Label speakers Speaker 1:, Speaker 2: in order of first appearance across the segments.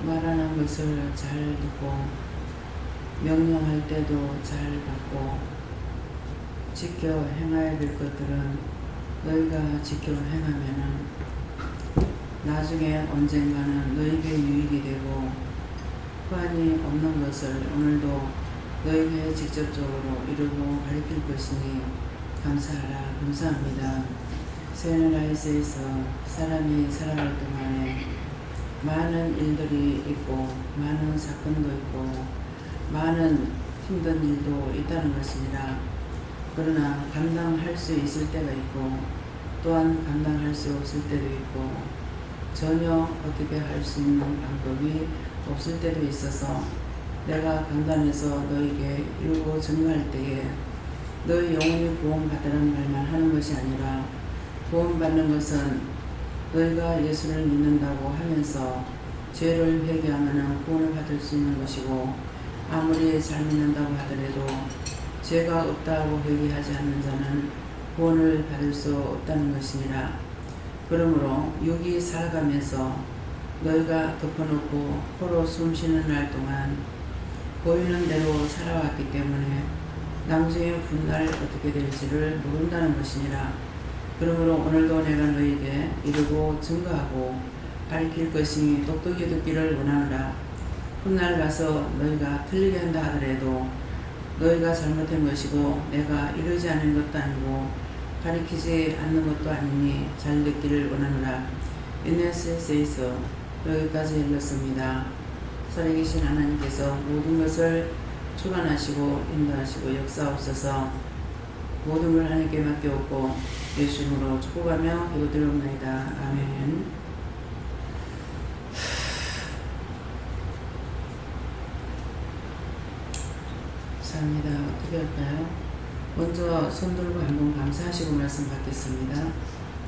Speaker 1: 말하는 것을 잘 듣고 명령할 때도 잘 받고 지켜 행해야 될 것들은 너희가 지켜 행하면은 나중에 언젠가는 너희에게 유익이 되고 후환이 없는 것을 오늘도 너희에게 직접적으로 이루고 가르칠 것이니 감사하라. 감사합니다. 세네라이스에서 사람이 살아갈 동안에 많은 일들이 있고 많은 사건도 있고 많은 힘든 일도 있다는 것이니라. 그러나 감당할 수 있을 때가 있고 또한 감당할 수 없을 때도 있고 전혀 어떻게 할 수 있는 방법이 없을 때도 있어서 내가 강단에서 너에게 이루고 증거할 때에 너희 영혼이 구원받으라는 말만 하는 것이 아니라 구원받는 것은 너희가 예수를 믿는다고 하면서 죄를 회개하면 구원을 받을 수 있는 것이고 아무리 잘 믿는다고 하더라도 죄가 없다고 회개하지 않는 자는 구원을 받을 수 없다는 것이니라. 그러므로 여기 살아가면서 너희가 덮어놓고 코로 숨쉬는 날 동안 보이는 대로 살아왔기 때문에 나중에 훗날 어떻게 될지를 모른다는 것이니라. 그러므로 오늘도 내가 너희에게 이루고 증거하고 가르칠 것이 똑똑히 듣기를 원하노라. 훗날 가서 너희가 틀리게 한다 하더라도 너희가 잘못한 것이고 내가 이루지 않은 것도 아니고 가르치지 않는 것도 아니니 잘 듣기를 원하노라. NSS에서 여기까지 읽었습니다. 살아계신 하나님께서 모든 것을 주관하시고 인도하시고 역사하옵소서. 모든 걸 하나님께 맡겨오고 예수 이름으로 축복하며 기도드리옵나이다. 아멘. 감사합니다. 어떻게 할까요? 먼저 손 들고 한번 감사하시고 말씀 받겠습니다.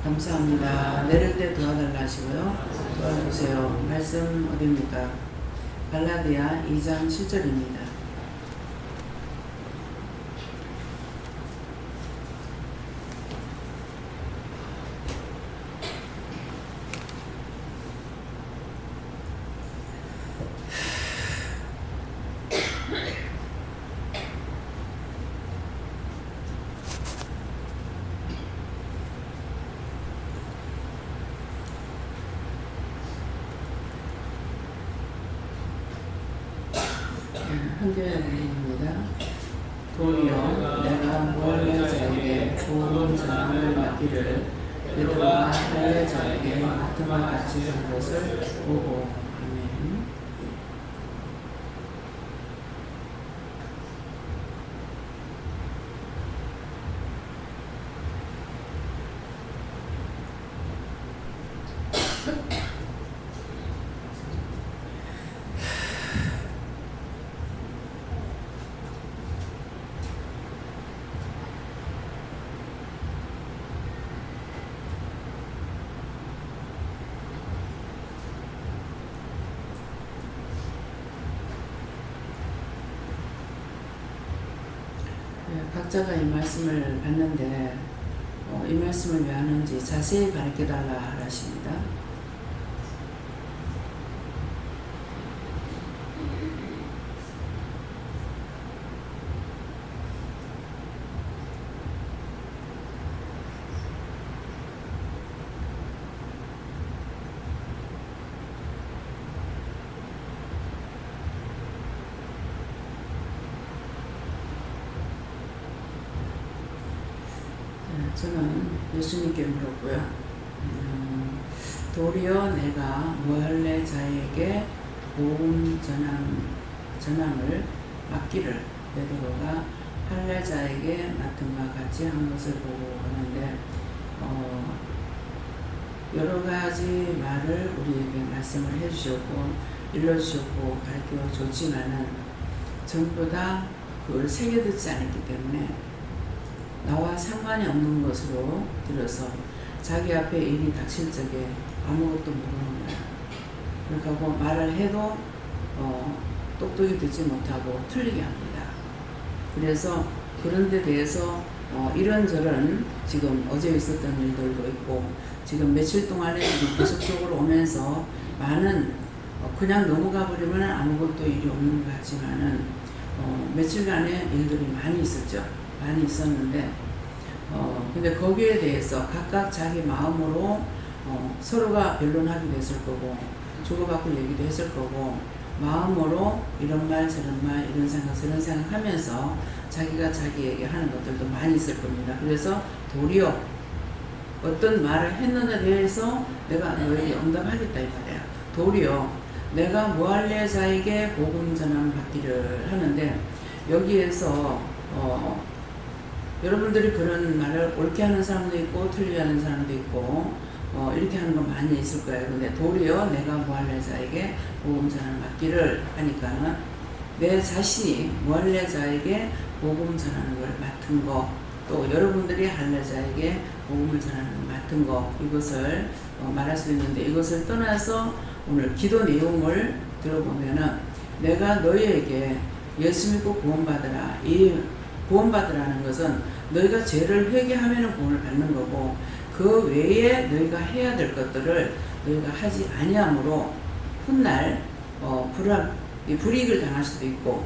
Speaker 1: 감사합니다. 내릴 때 도와달라 하시고요. 도와주세요. 말씀 어디입니까? 갈라디아 2장 7절입니다. 한결입니다. 도리어 내가 무할례자에게 좋은 전함을 맡기를 베드로가 할례자에게 맡은 것 같이 한 것을 보고. 아멘. 각자가 이 말씀을 봤는데 이 말씀을 왜 하는지 자세히 가르쳐달라 하십니다. 저는 예수님께 물었고요. 도리어 내가 무할례자에게 복음 전함을 맡기를 베드로가 할례자에게 맡은 것 같이 한 것을 보고 하는데 여러 가지 말을 우리에게 말씀을 해주셨고 일러주셨고 가르쳐 줬지만은 전부 다 그걸 새겨 듣지 않았기 때문에 나와 상관이 없는 것으로 들어서 자기 앞에 일이 닥칠 적에 아무것도 모르는 거야. 그러니까 말을 해도 똑똑히 듣지 못하고 틀리게 합니다. 그래서 그런 데 대해서 이런저런 지금 어제 있었던 일들도 있고 지금 며칠 동안에 지금 계속적으로 오면서 많은 그냥 넘어가 버리면 아무것도 일이 없는 것 같지만은 며칠간의 일들이 많이 있었죠. 많이 있었는데 근데 거기에 대해서 각각 자기 마음으로 서로가 변론하기도 했을 거고 주고받고 얘기도 했을 거고 마음으로 이런 말 저런 말 이런 생각 저런 생각 하면서 자기가 자기에게 하는 것들도 많이 있을 겁니다. 그래서 도리어 어떤 말을 했는데 대해서 내가 너에게 응답하겠다 이 말이야. 도리어 내가 무할례자에게 복음 전함 받기를 하는데 여기에서 여러분들이 그런 말을 옳게 하는 사람도 있고 틀리게 하는 사람도 있고 이렇게 하는 거 많이 있을 거예요. 근데 도리어 내가 무할례자에게 복음 전함 받기를 하니까는 내 자신이 무할례자에게 복음 전하는 걸 맡은 거, 또 여러분들이 할례자에게 복음을 전하는 걸 맡은 거, 이것을 말할 수 있는데 이것을 떠나서 오늘 기도 내용을 들어보면은 내가 너희에게 예수 믿고 구원받으라. 이 구원받으라는 것은 너희가 죄를 회개하면 구원을 받는 거고 그 외에 너희가 해야 될 것들을 너희가 하지 아니함으로 훗날 불이익을 당할 수도 있고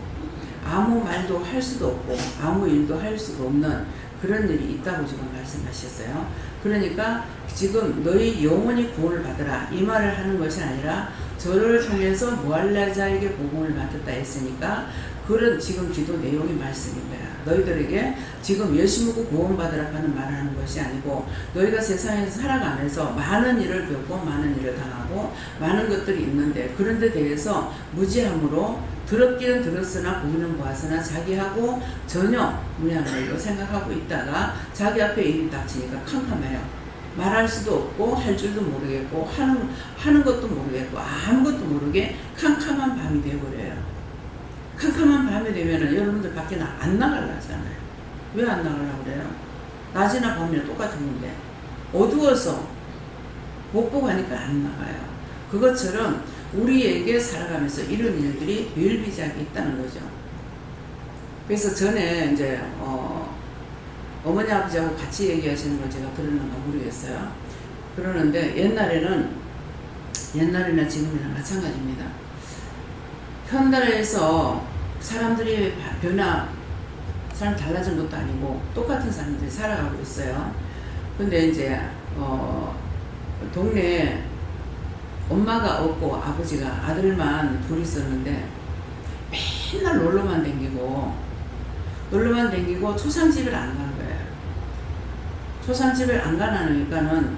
Speaker 1: 아무 말도 할 수도 없고 아무 일도 할 수가 없는 그런 일이 있다고 지금 말씀하셨어요. 그러니까 지금 너희 영원히 구원을 받으라 이 말을 하는 것이 아니라 저를 통해서 무할례자에게 복음을 맡았다 했으니까 그런 지금 기도 내용이 말씀인 거야. 너희들에게 지금 예수 믿고 구원받으라 하는 말을 하는 것이 아니고 너희가 세상에서 살아가면서 많은 일을 겪고 많은 일을 당하고 많은 것들이 있는데 그런 데 대해서 무지함으로 들었기는 들었으나 보기는 보았으나 자기하고 전혀 무례한 일로 생각하고 있다가 자기 앞에 일이 닥치니까 캄캄해요. 말할 수도 없고 할 줄도 모르겠고 하는 것도 모르겠고 아무것도 모르게 캄캄한 밤이 되어버려요. 캄캄한 밤이 되면은 여러분들 밖에 안 나가려 하잖아요. 왜 안 나가려고 그래요? 낮이나 밤이나 똑같은 건데 어두워서 못 보고 하니까 안 나가요. 그것처럼 우리에게 살아가면서 이런 일들이 비일비재하게 있다는 거죠. 그래서 전에 이제 어머니 아버지하고 같이 얘기하시는 걸 제가 들었는가 모르겠어요. 그러는데 옛날이나 지금이나 마찬가지입니다. 현대에서 사람들이 사람 달라진 것도 아니고 똑같은 사람들이 살아가고 있어요. 근데 이제 동네에 엄마가 없고 아버지가 아들만 둘이 있었는데 맨날 놀러만 댕기고 초상집을 안 간 거예요. 초상집을 안 가나니까는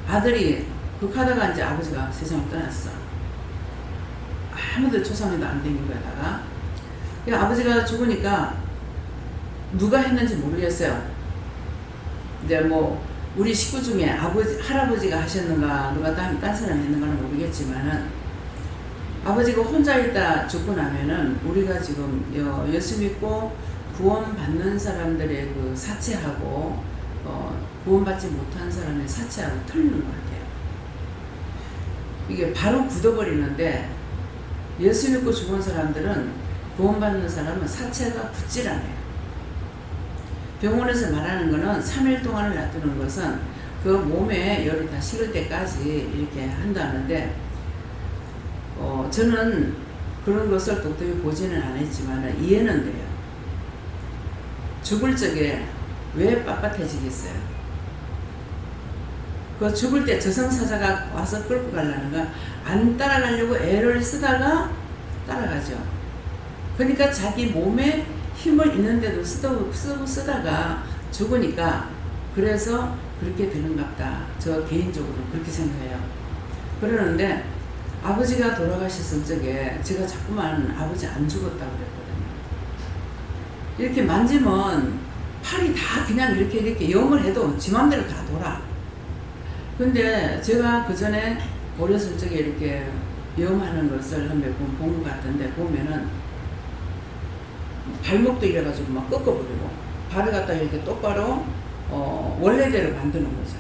Speaker 1: 아들이 극하다가 이제 아버지가 세상을 떠났어. 아무도 초상에도 안 댕긴 거에다가 아버지가 죽으니까 누가 했는지 모르겠어요. 이제 뭐 우리 식구 중에 할아버지가 하셨는가 누가 딴 사람이 했는가는 모르겠지만은 아버지가 혼자 있다 죽고 나면은 우리가 지금 예수 믿고 구원받는 사람들의 그 사체하고 구원받지 못한 사람의 사체하고 틀리는 것 같아요. 이게 바로 굳어버리는데 예수 믿고 죽은 사람들은 구원받는 사람은 사체가 굳질 않아요. 병원에서 말하는 거는 3일 동안을 놔두는 것은 그 몸에 열이 다 식을 때까지 이렇게 한다는데 저는 그런 것을 똑똑히 보지는 않았지만 이해는 돼요. 죽을 적에 왜 빳빳해지겠어요? 그 죽을 때 저승사자가 와서 끌고 가려는 거 안 따라가려고 애를 쓰다가 따라가죠. 그러니까 자기 몸에 힘을 있는데도 쓰다가 죽으니까 그래서 그렇게 되는갑다. 저 개인적으로 그렇게 생각해요. 그러는데 아버지가 돌아가셨을 적에 제가 자꾸만 아버지 안 죽었다고 그랬거든요. 이렇게 만지면 팔이 다 그냥 이렇게 염을 해도 지 맘대로 다 돌아. 근데 제가 그 전에 어렸을 적에 이렇게 염하는 것을 한 몇 번 본 것 같은데 보면은 발목도 이래가지고 막 꺾어버리고 발을 갖다 이렇게 똑바로 원래대로 만드는 거죠.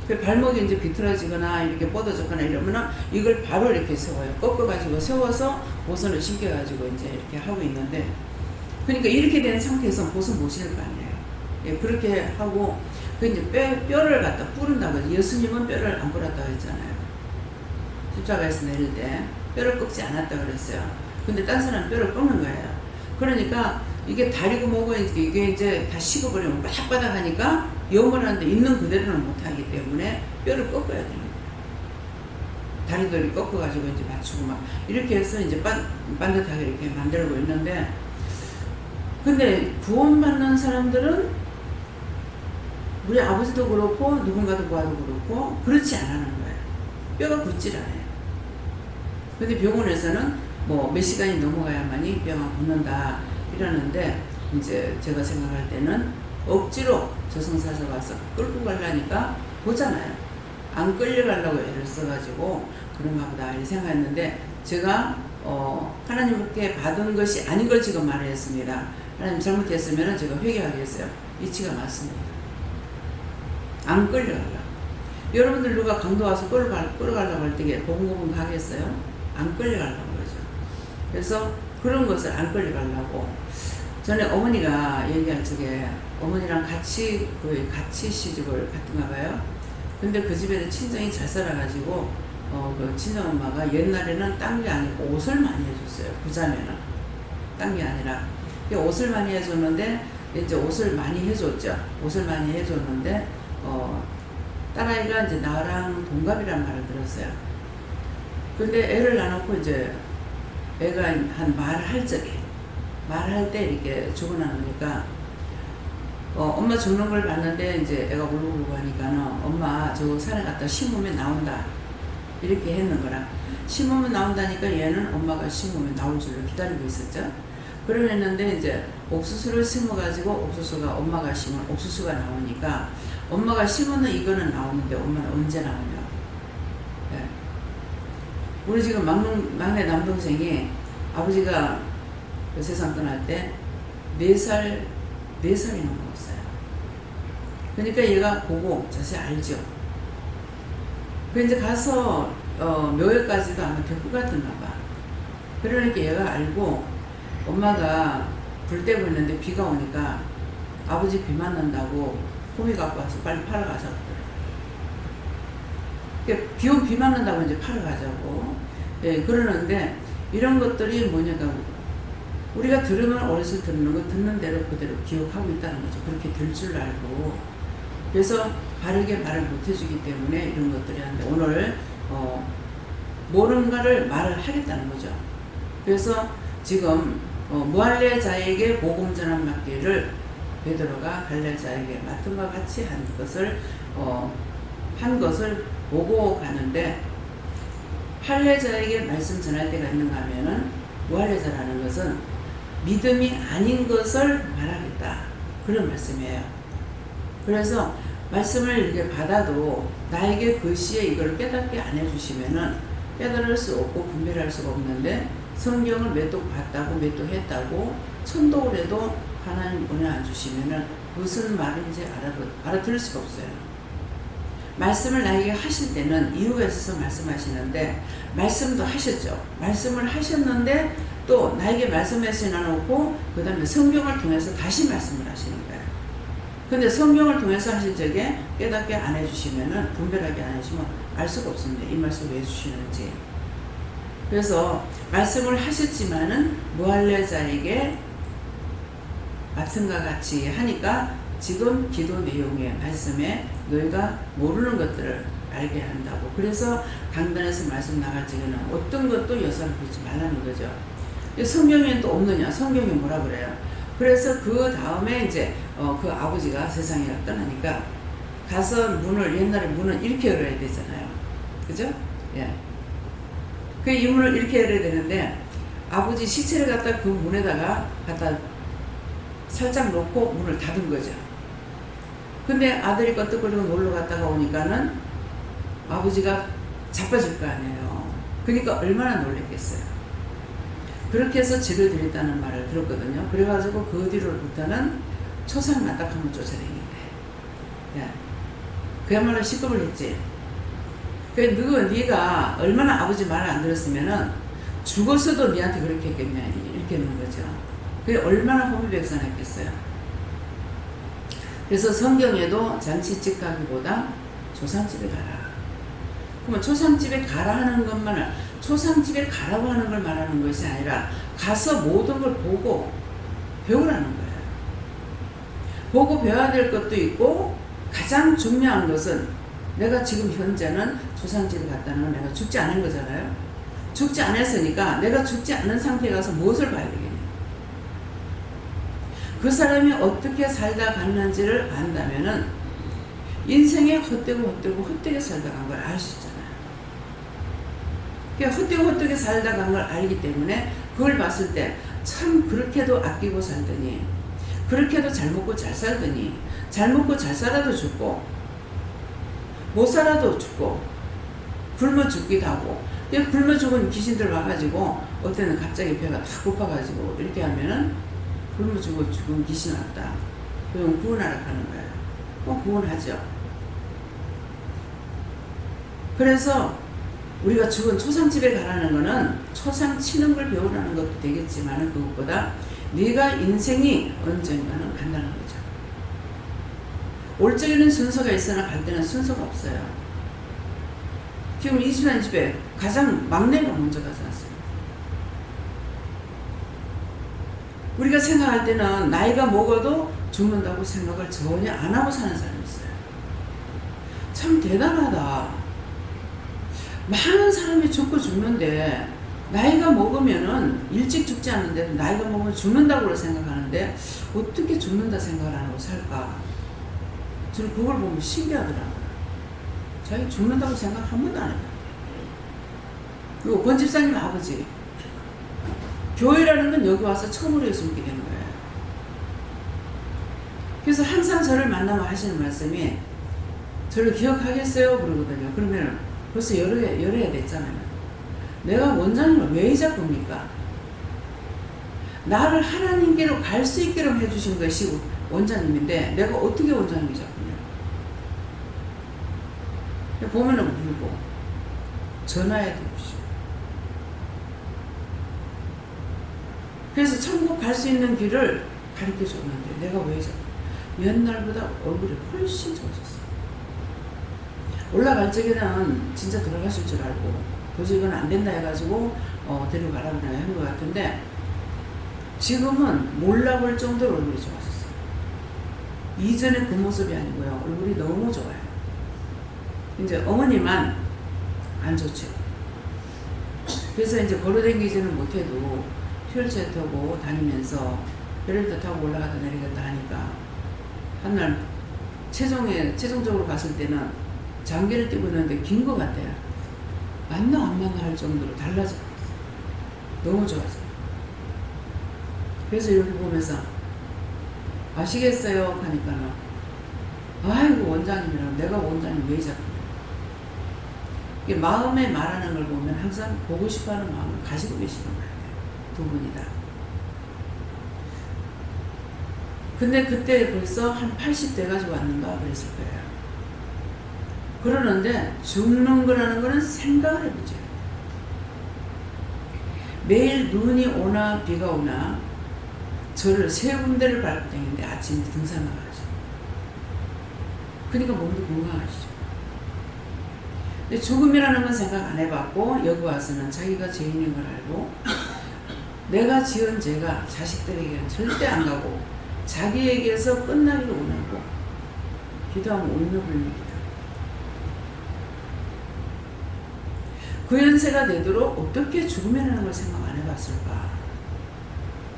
Speaker 1: 그 발목이 이제 비틀어지거나 이렇게 뻗어졌거나 이러면은 이걸 바로 이렇게 세워요. 꺾어가지고 세워서 보선을 신겨가지고 이제 이렇게 하고 있는데 그러니까 이렇게 된 상태에서 보선 못 신을 거 아니에요. 예, 그렇게 하고 그 이제 뼈를 갖다 뿌른다고 해서 예수님은 뼈를 안 뿌렸다고 했잖아요. 십자가에서 내릴 때 뼈를 꺾지 않았다 그랬어요. 근데 딴 사람은 뼈를 꺾는 거예요. 그러니까 이게 다리고 뭐고 이게 이제 다 식어버리면 바닥바닥 하니까 영원한데 있는 그대로는 못하기 때문에 뼈를 꺾어야 됩니다. 다리들이 꺾어가지고 이제 맞추고 막 이렇게 해서 이제 반듯하게 이렇게 만들고 있는데, 근데 구원받는 사람들은 우리 아버지도 그렇고 누군가도 봐도 그렇고 그렇지 않아는 거예요. 뼈가 굳질 않아요. 근데 병원에서는 뭐 몇 시간이 넘어가야만이 뼈가 굳는다 이러는데, 이제 제가 생각할 때는 억지로 저승사자 와서 끌고 가려니까 보잖아요. 안 끌려가려고 애를 써가지고 그런가 보다 이렇게 생각했는데, 제가 하나님께 받은 것이 아닌 걸 지금 말했습니다. 하나님 잘못했으면 제가 회개하겠어요. 이치가 맞습니다. 안 끌려가려고. 여러분들 누가 강도 와서 끌어가려고 할 때 고분고분 가겠어요? 안 끌려가려고 그러죠. 그래서 그런 것을 안 끌려가려고. 전에 어머니가 얘기할 적에 어머니랑 같이 거의 같이 시집을 갔던가 봐요. 근데 그 집에는 친정이 잘 살아가지고 그 친정엄마가 옛날에는 딴 게 아니고 옷을 많이 해줬어요. 부자매는 딴 게 아니라 옷을 많이 해줬는데, 이제 옷을 많이 해줬죠. 옷을 많이 해줬는데 딸아이가 이제 나랑 동갑이란 말을 들었어요. 근데 애를 낳아놓고 이제 애가 한 말할 적에 말할 때 이렇게 죽어나니까 엄마 죽는 걸 봤는데 이제 애가 울고 하니까는 엄마 저 산에 갔다 심으면 나온다 이렇게 했는 거라. 심으면 나온다니까 얘는 엄마가 심으면 나올 줄을 기다리고 있었죠. 그러는데 이제 옥수수를 심어가지고 옥수수가 엄마가 심은 옥수수가 나오니까 엄마가 심은 이거는 나오는데 엄마는 언제 나오냐. 네. 우리 지금 막내 남동생이 아버지가 그 세상 떠날 때 4살이나 먹었어요. 그러니까 얘가 보고 자세히 알죠. 그 이제 가서 묘회까지도 아마 데리고 갔던가 봐. 그러니까 얘가 알고 엄마가 불 떼고 있는데 비가 오니까 아버지 비 맞는다고 호미 갖고 와서 빨리 팔아가자고. 그러니까 비 맞는다고 이제 팔아가자고. 예, 그러는데 이런 것들이 뭐냐가 우리가 들으면 어렸을 때 듣는 거 듣는 대로 그대로 기억하고 있다는 거죠. 그렇게 될 줄 알고. 그래서 바르게 말을 못 해주기 때문에 이런 것들이 한데, 오늘 뭔가를 말을 하겠다는 거죠. 그래서 지금 무할례 자에게 복음 전한 맡기를 베드로가 갈래 자에게 맡은 것 같이 한 것을 보고 가는데, 할례자에게 말씀 전할 때가 있는가 하면은 무할례자라는 것은 믿음이 아닌 것을 말하겠다 그런 말씀이에요. 그래서 말씀을 이렇게 받아도 나에게 그 시에 이걸 깨닫게 안 해주시면은 깨달을 수 없고 분별할 수가 없는데, 성경을 몇 독 봤다고 몇 독 했다고 천독을 해도 하나님 은혜 안 주시면은 무슨 말인지 알아들을 수가 없어요. 말씀을 나에게 하실 때는 이유가 있어서 말씀하시는데, 말씀도 하셨죠. 말씀을 하셨는데 또 나에게 말씀하시나 놓고 그 다음에 성경을 통해서 다시 말씀을 하시는 거예요. 근데 성경을 통해서 하실 적에 깨닫게 안 해주시면은, 분별하게 안 해주시면 알 수가 없습니다. 이 말씀 왜 주시는지. 그래서 말씀을 하셨지만은 무할례자에게 맡은과 같이 하니까 지금 기도 내용의 말씀에 너희가 모르는 것들을 알게 한다고. 그래서 강단에서 말씀 나갈 적에는 어떤 것도 여사를 부르지 말라는 거죠. 성경에는 또 없느냐? 성경이 뭐라 그래요? 그래서 그 다음에 이제 그 아버지가 세상에 떠나니까 가서 옛날에 문을 이렇게 열어야 되잖아요. 그죠? 예. 그 이 문을 이렇게 열어야 되는데, 아버지 시체를 갖다 그 문에다가 갖다 살짝 놓고 문을 닫은 거죠. 근데 아들이 껐떡거리고 놀러 갔다가 오니까는 아버지가 자빠질 거 아니에요. 그러니까 얼마나 놀랬겠어요. 그렇게 해서 죄를 드렸다는 말을 들었거든요. 그래가지고 그 뒤로부터는 초상만 딱 한번 쫓아다니는 거예요. 예. 그야말로 시급을 했지. 네가 얼마나 아버지 말을 안 들었으면은 죽었어도 니한테 그렇게 했겠냐 이렇게 했는 거죠. 그게 얼마나 호미백산했겠어요. 그래서 성경에도 잔치집 가기보다 조상집에 가라. 그러면 초상집에 가라 하는 것만은 초상집에 가라고 하는 걸 말하는 것이 아니라 가서 모든 걸 보고 배우라는 거예요. 보고 배워야 될 것도 있고 가장 중요한 것은 내가 지금 현재는 초상집에 갔다는 건 내가 죽지 않은 거잖아요. 죽지 않았으니까 내가 죽지 않은 상태에 가서 무엇을 봐야 되겠냐. 그 사람이 어떻게 살다 갔는지를 안다면은 인생에 헛되게 살다 간 걸 알 수 있잖아요. 그러니까 헛되게 살다 간 걸 알기 때문에 그걸 봤을 때 참 그렇게도 아끼고 살더니 그렇게도 잘 먹고 잘 살더니 잘 먹고 잘 살아도 죽고 못 살아도 죽고 굶어 죽기도 하고 굶어 죽은 귀신들 와가지고 어때는 갑자기 배가 다 고파가지고 이렇게 하면은 굶어 죽은 귀신 왔다. 그럼 구원하라 하는 거예요. 구원하죠. 그래서 우리가 죽은 초상집에 가라는 거는 초상 치는 걸 배우라는 것도 되겠지만 그것보다 네가 인생이 언젠가는 간다는 거죠. 올 적에는 순서가 있으나 갈 때는 순서가 없어요. 지금 이 집에 가장 막내가 먼저 가지 않습니다. 우리가 생각할 때는 나이가 먹어도 죽는다고 생각을 전혀 안 하고 사는 사람이 있어요. 참 대단하다. 많은 사람이 죽고 죽는데 나이가 먹으면은 일찍 죽지 않는데 나이가 먹으면 죽는다고 생각하는데 어떻게 죽는다 생각을 안 하고 살까? 저는 그걸 보면 신기하더라고요. 자기 죽는다고 생각 한 번도 안 해요. 그리고 권 집사님 아버지 교회라는 건 여기 와서 처음으로 예수 믿게 된 거예요. 그래서 항상 저를 만나면 하시는 말씀이 저를 기억하겠어요? 그러거든요. 그러면 벌써 여러 해 됐잖아요. 내가 원장님을 왜 잡습니까? 나를 하나님께로 갈 수 있게끔 해주신 것이 원장님인데 내가 어떻게 원장님이 잡느냐. 보면은 울고 전화해도 없이. 그래서 천국 갈 수 있는 길을 가르쳐 줬는데 내가 왜 잡냐. 옛날보다 얼굴이 훨씬 좋아졌어요. 올라갈 적에는 진짜 들어가실 줄 알고 도저히 이건 안 된다 해가지고 데려가라고 한 것 같은데 지금은 몰라볼 정도로 얼굴이 좋아졌어요. 이전에 그 모습이 아니고요. 얼굴이 너무 좋아요. 이제 어머니만 안 좋죠. 그래서 이제 걸어다니지는 못해도 휠체어 타고 다니면서 베를도 타고 올라갔다 내려갔다 하니까 한날 최종적으로 갔을 때는 장기를 띄고 있는데 긴 것 같아요. 맞나 안 맞나 할 정도로 달라져. 너무 좋아서. 그래서 이렇게 보면서 아시겠어요? 하니까는 아이고 원장님이라고 내가 원장님 왜 잡냐. 이게 마음에 말하는 걸 보면 항상 보고 싶어하는 마음을 가지고 계시는 거예요. 두 분이 다. 근데 그때 벌써 한 80 돼가지고 왔는가 그랬을 거예요. 그러는데 죽는 거라는 거는 생각을 해보죠. 매일 눈이 오나 비가 오나 저를 세 군데를 밟고 다니는데 아침에 등산 나가죠. 그러니까 몸도 건강하시죠. 근데 죽음이라는 건 생각 안 해봤고 여기 와서는 자기가 죄인인 걸 알고 내가 지은 죄가 자식들에게는 절대 안 가고 자기에게서 끝나기를 원하고 기도하면 울며 불립니다. 그 연세가 되도록 어떻게 죽음이라는 걸 생각 안 해봤을까.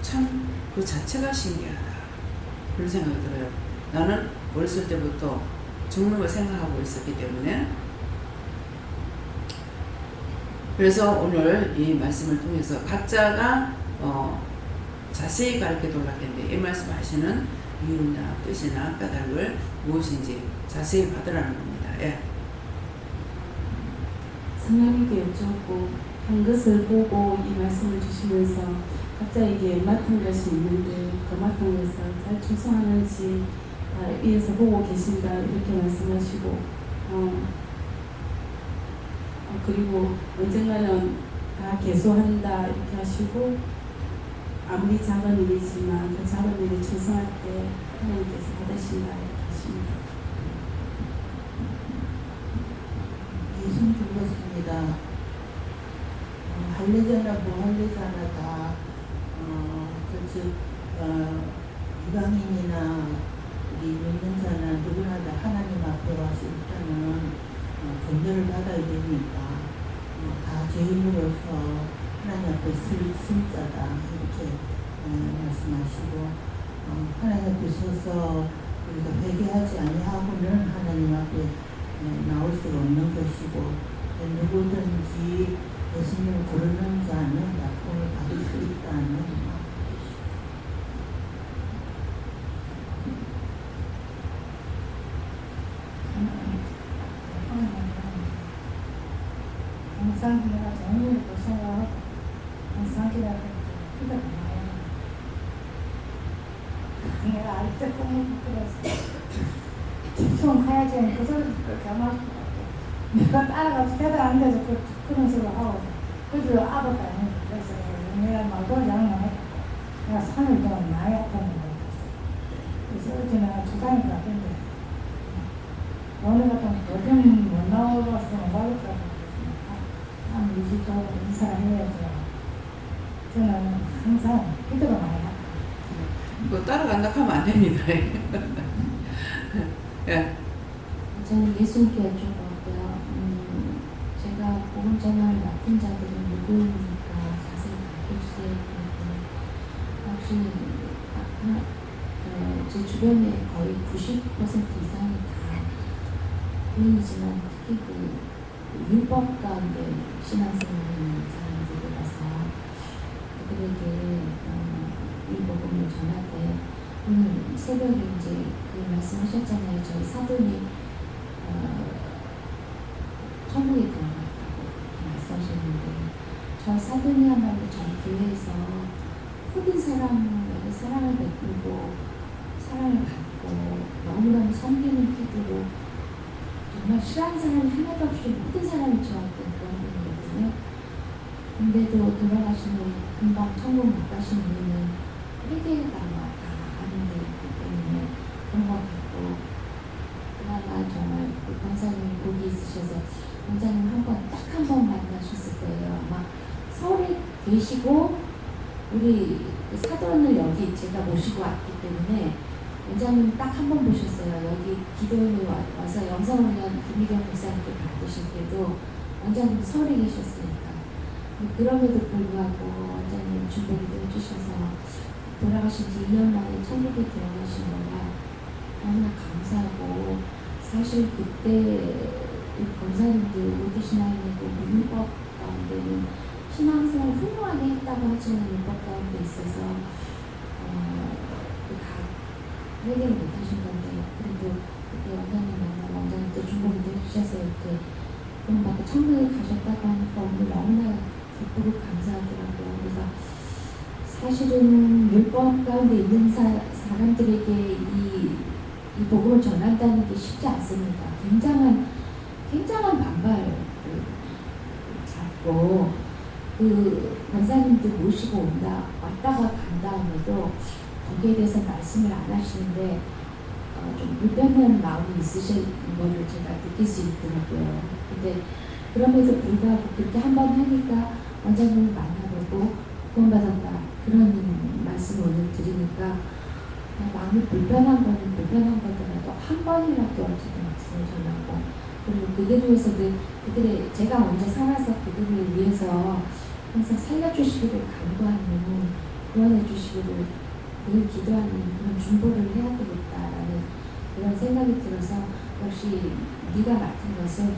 Speaker 1: 참 그 자체가 신기하다. 그런 생각이 들어요. 나는 어렸을 때부터 죽는 걸 생각하고 있었기 때문에. 그래서 오늘 이 말씀을 통해서 각자가 자세히 가르쳐 돌아갈 텐데 이 말씀 하시는 이유나 뜻이나 까닭을 무엇인지 자세히 받으라는 겁니다. 예.
Speaker 2: 성령님께 여쭙고 한 것을 보고 이 말씀을 주시면서 각자에게 맡은 것이 있는데 그 맡은 것을 잘 충성하는지 위에서 보고 계신다 이렇게 말씀하시고 그리고 언젠가는 다 개소한다 이렇게 하시고 아무리 작은 일이지만 그 작은 일을 충성할 때 하나님께서 받으신다 이렇게 하십니다.
Speaker 3: 말씀 드리겠습니다. 할례자나 무할례자나 다 즉 이방인이나 우리 믿는 누구나 다 하나님 앞에 와서 일단은 건배를 받아야 되니까 다 죄인으로서 하나님 앞에 쓸 자다 이렇게 말씀하시고 하나님 앞에 서서 우리가 회개하지 아니하고는 하나님 앞에 나올 수가 없는 것이고 누구든지 예수님을 부르는 자는 약속을 받을 수 있다는
Speaker 4: 항상 내가 정의를 고생하고 항상 기다리고 기도가 많아요. 내가 아직도 꿈을 못 들었어. 좀 가야지 그 소리 그렇게 안 하고 내가 따라가서 대답 안 돼서 그런 소리 하고 그래도 아버가 아니고 그래서 내가 말도 양호했고 내가 3일 동안 많이 아팠는 거야. 그래서 어제 내가 주장이 갔던데 오늘 같은 도전 못 나와서 못 나오더라고. 한 20도 인사를 해야죠. 저는 항상 기도가 많이 하고.
Speaker 1: 뭐 따라간다 하면 안 됩니다. 예.
Speaker 5: 저는 예수님께 여쭤봤고요. 제가 복음 전환을 맡은 자들은 누구입니까? 자세히 밝혀주세요. 혹시 제 주변에 거의 90% 이상이 다 부인이지만 특히 율법 가운데 신앙생활을 하는 사람들이라서 그들에게 이 복음을 전할 때 오늘 새벽에 이제 그 말씀하셨잖아요. 저희 사돈이 천국에 들어갔다고 말씀하셨는데 저 사돈이야말로 저희 교회에서 모든 사람에게 사랑을 베풀고 사랑을 받고 너무너무 섬기는 태도로 정말 신앙생활 하나도 없이 모든 사람이 좋았던 그런 분이거든요. 근데도 돌아가신 후에 금방 천국 못 가신 이유는 회개가 다 아는 데 있기 때문에 그런 것 같고 그나마 정말 그 권사님 복이 있으셔서 원장님 딱 한 번 만나셨을 거예요. 아마 서울에 계시고 우리 그 사돈을 여기 제가 모시고 왔기 때문에 원장님 딱 한 번 보셨어요. 여기 기도원에 와서 영상훈련 김미경 목사님께 받으실 때도 원장님 서울에 계셨으니까 그럼에도 불구하고 원장님 중보기도 해주셔서 돌아가신 지 2년 만에 천국에 들어가신 거라 너무나 감사하고 사실 그때 권사님들 오디신하이고 율법 가운데는 신앙생활 훌륭하게 했다고 하지만 율법 가운데 있어서 회개를 못하신 건데 그래도 그때 원장님 만나고 원장님도 중보기도 해주셔서 이렇게 구원받고 천국에 가셨다고 하니까 오늘 너무나 기쁘고 감사하더라고요. 그래서 사실은 율법 가운데 있는 사람들에게 이 복음을 전한다는 게 쉽지 않습니다. 굉장한 반발을 잡고 그 권사님들 모시고 왔다가 간 다음에도 거기에 대해서 말씀을 안 하시는데 좀 불편한 마음이 있으신 거를 제가 느낄 수 있더라고요. 근데 그럼에도 불구하고 그렇게 한 번 하니까 원장님을 만나보고 구원받았다 그런 말씀을 오늘 드리니까 마음이 불편한 거는 불편한 거더라도 한 번이라도 어쨌든 말씀을 전하고 그리고 그들을 위해서도 제가 먼저 살아서 그들을 위해서 항상 살려주시기를 간구하는 구원해 주시기를 늘 기도하는 그런 중보를 해야 되겠다라는 그런 생각이 들어서 역시 네가 맡은 것은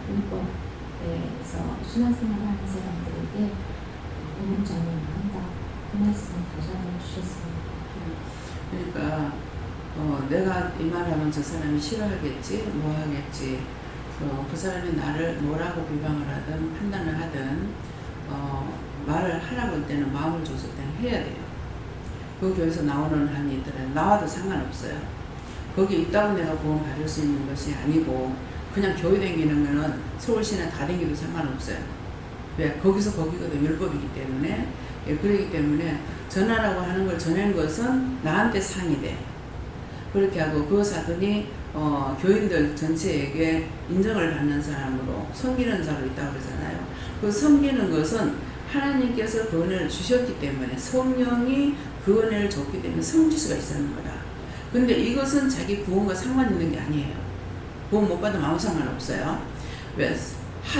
Speaker 5: 율법에서 신앙생활을 하는 사람들에게 복음 전을 한다. 그 말씀을 다시 한번 주셨습니다.
Speaker 1: 그러니까 내가 이 말하면 저 사람이 싫어하겠지, 뭐 하겠지. 그 사람이 나를 뭐라고 비방을 하든 판단을 하든 말을 하라고 할 때는 마음을 줬을 때는 해야 돼요. 그 교회에서 나오는 한이 있더라도 나와도 상관없어요. 거기 있다고 내가 구원 받을 수 있는 것이 아니고 그냥 교회 다니는 거는 서울시나 다 다니도 상관없어요. 왜? 거기서 거기거든 율법이기 때문에. 그렇기 때문에 전하라고 하는 걸 전하는 것은 나한테 상이 돼. 그렇게 하고 그 사돈이 교인들 전체에게 인정을 받는 사람으로 섬기는 자로 있다고 그러잖아요. 그 섬기는 것은 하나님께서 그 은혜를 주셨기 때문에 성령이 그 은혜를 줬기 때문에 섬길 수가 있었는 거다. 근데 이것은 자기 구원과 상관 있는 게 아니에요. 구원 못 받으면 아무 상관없어요. 왜?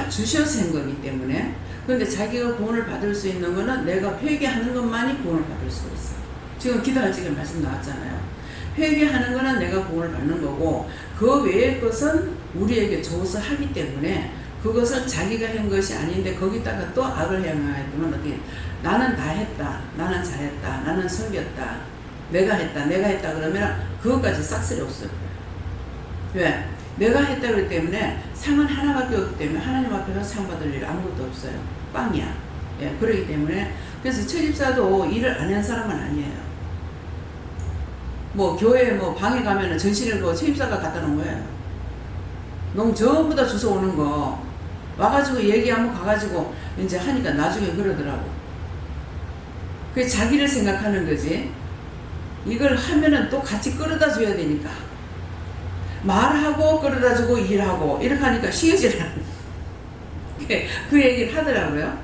Speaker 1: 주셔서 한 거기 때문에. 근데 자기가 구원을 받을 수 있는 거는 내가 회개하는 것만이 구원을 받을 수 있어. 지금 기도할 적에 말씀 나왔잖아요. 회개하는 거는 내가 구원을 받는 거고 그 외의 것은 우리에게 줘서 하기 때문에 그것을 자기가 한 것이 아닌데 거기다가 또 악을 행하면 어떻게 나는 다 했다. 나는 잘했다. 나는 섬겼다. 내가 했다. 그러면 그것까지 싹쓸이 없어요. 왜? 내가 했다 그렇기 때문에 상은 하나밖에 없기 때문에 하나님 앞에서 상 받을 일 아무것도 없어요. 빵이야. 예, 그러기 때문에 그래서 채집사도 일을 안 한 사람은 아니에요. 뭐 교회 뭐 방에 가면은 전신을 그 채집사가 갖다 놓은 거예요. 너무 전부 다 주워 오는 거 와가지고 얘기하면 가가지고 이제 하니까 나중에 그러더라고. 그게 자기를 생각하는 거지. 이걸 하면은 또 같이 끌어다 줘야 되니까. 말하고 끌어다 주고 일하고 이렇게 하니까 쉬워지라는 그 얘기를 하더라고요.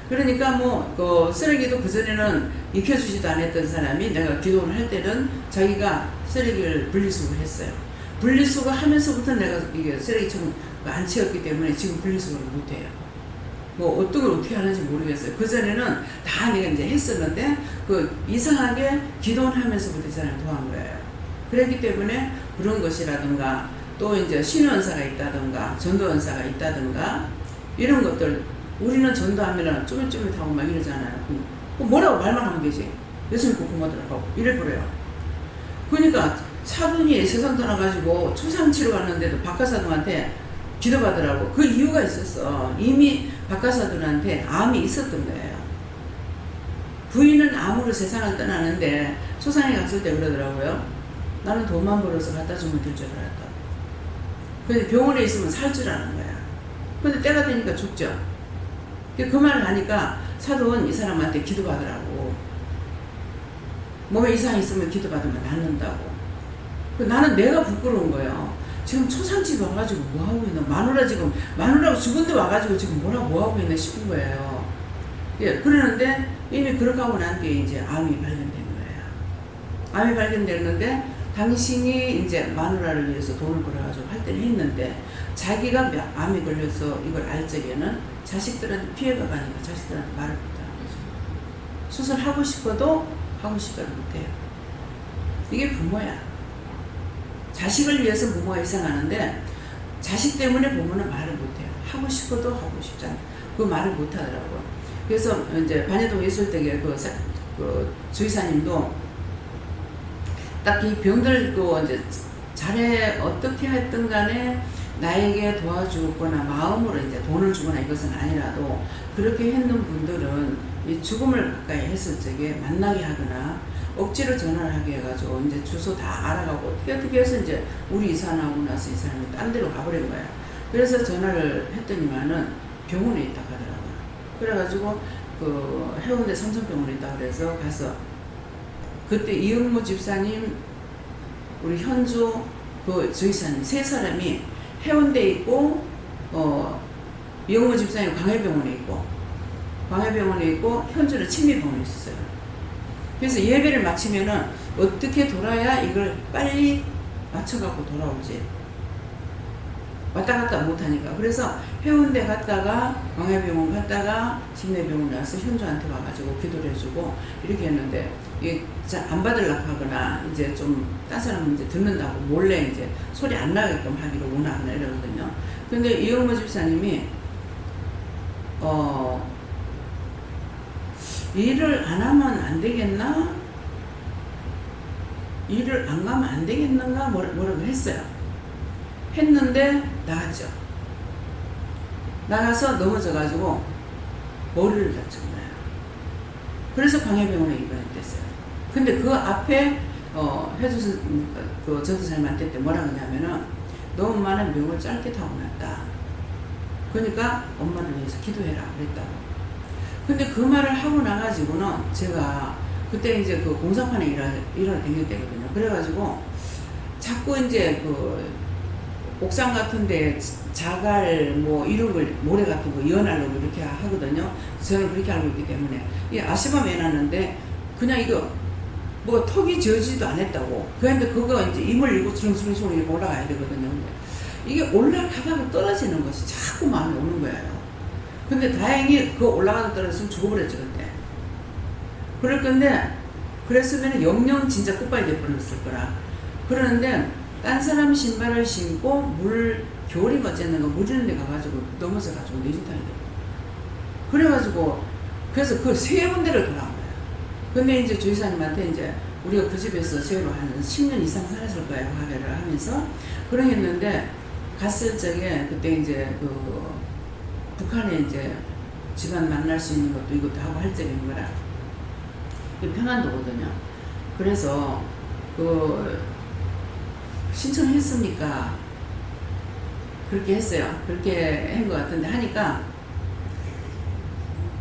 Speaker 1: 그러니까 그 쓰레기도 그전에는 익혀주지도 않았던 사람이 내가 기도를 할 때는 자기가 쓰레기를 분리수거를 했어요. 분리수거 하면서부터 내가 이게 쓰레기처럼 안 치웠기 때문에 지금 분리수거를 못해요. 뭐 어떤 걸 어떻게 하는지 모르겠어요. 그전에는 다 내가 이제 했었는데 이상하게 기도를 하면서부터 이 사람이 도한 거예요. 그렇기 때문에 그런 것이라든가 또 이제 신원사가 있다든가 전도원사가 있다든가 이런 것들 우리는 전도하면은 쪼밋쪼밋하고 막 이러잖아요. 뭐라고 말만 하면 되지. 예수님 꼭 고마더라고 이래버려요. 그러니까 사돈이 세상 떠나가지고 초상치러 갔는데도 박가사돈한테 기도받으라고 그 이유가 있었어. 이미 박가사돈한테 암이 있었던 거예요. 부인은 암으로 세상을 떠나는데 초상에 갔을 때 그러더라고요. 나는 돈만 벌어서 갖다 주면 될 줄 알았다. 근데 병원에 있으면 살 줄 아는 거야. 근데 때가 되니까 죽죠. 그 말을 하니까 사돈 이 사람한테 기도받으라고. 몸에 이상이 있으면 기도받으면 낫는다고. 나는 내가 부끄러운 거예요. 지금 초상집 와가지고 뭐하고 있나. 마누라가 죽은데 와가지고 지금 뭐하고 있나 싶은 거예요. 예, 그러는데 이미 그렇게 하고 난 뒤에 이제 암이 발견된 거예요. 암이 발견됐는데 당신이 이제 마누라를 위해서 돈을 벌어가지고 할 때는 했는데 자기가 암이 걸려서 이걸 알 적에는 자식들한테 피해가 가니까 자식들한테 말을 못하는 거죠. 수술하고 싶어도 하고 싶어도 못해요. 이게 부모야. 자식을 위해서 부모가 희생하는데 자식 때문에 부모는 말을 못해요. 하고 싶어도 하고 싶지 않아요. 그 말을 못하더라고요. 그래서 이제 반야동 예술대교 그 주의사님도 딱 이 병들 이제 잘해 어떻게 했든 간에 나에게 도와주거나 마음으로 이제 돈을 주거나 이것은 아니라도 그렇게 했는 분들은 이 죽음을 가까이 했을 적에 만나게 하거나 억지로 전화를 하게 해가지고 이제 주소 다 알아가고 어떻게 해서 이제 우리 이사 나오고 나서 이 사람이 딴 데로 가버린 거야. 그래서 전화를 했더니만은 병원에 있다 가더라고요. 그래가지고 그 해운대 삼성병원에 있다 그래서 가서 그때 이영모 집사님, 우리 현주, 그 주의사님 세 사람이 해운대에 있고, 이영모 집사님 광해병원에 있고, 현주는 친미병원에 있었어요. 그래서 예배를 마치면은 어떻게 돌아야 이걸 빨리 맞춰갖고 돌아오지. 왔다 갔다 못하니까. 그래서 해운대 갔다가 광해병원 갔다가 친미병원 가서 현주한테 와가지고 기도를 해주고 이렇게 했는데 이게 안 받으려고 하거나 이제 좀 딴 사람은 이제 듣는다고 몰래 이제 소리 안 나게끔 하기를 원하거나 이러거든요. 근데 이영모 집사님이 일을 안 하면 안 되겠나? 일을 안 가면 안 되겠는가? 뭐라고 했어요. 했는데 나갔죠. 나가서 넘어져가지고 머리를 다친 거예요. 그래서 광해병원에 입원했댔어요. 근데 그 앞에 해주신 그 전도사님한테 때 뭐라 그러냐면은 너무 많은 병을 짧게 타고났다. 그러니까 엄마를 위해서 기도해라 그랬다고. 근데 그 말을 하고 나가지고는 제가 그때 이제 그 공사판에 일을 댕길 때거든요. 그래가지고 자꾸 이제 그 옥상 같은데 자갈 뭐 이런 걸 모래 같은 거 이어나려고 이렇게 하거든요. 저는 그렇게 알고 있기 때문에 이 아시밤 해놨는데 그냥 이거 뭐 턱이 지어지지도 않았다고. 그런데 그거 이제 임을 일고 주렁주렁 이렇게 올라가야 되거든요. 근데 이게 올라가다가 떨어지는 것이 자꾸 마음에 오는 거예요. 근데 다행히 그 올라가다 떨어졌으면 죽어버렸죠 그때. 그럴 건데 그랬으면 영영 진짜 끝발이 돼버렸을 거라. 그러는데 딴 사람 신발을 신고 물 겨울인가 어쨌는가 물 있는 데 가가지고 넘어져가지고 내진탕이 돼. 그래가지고 그래서 그 세 군데를 돌아온 거예요. 근데 이제 주의사님한테 이제 우리가 그 집에서 세로 한 10년 이상 살았을 거예요. 화계를 하면서. 그러겠는데 갔을 적에 그때 이제 그 북한에 이제 집안 만날 수 있는 것도 이것도 하고 할 적인 거라. 이게 평안도거든요. 그래서 그 신청했으니까 그렇게 했어요. 그렇게 한 것 같은데 하니까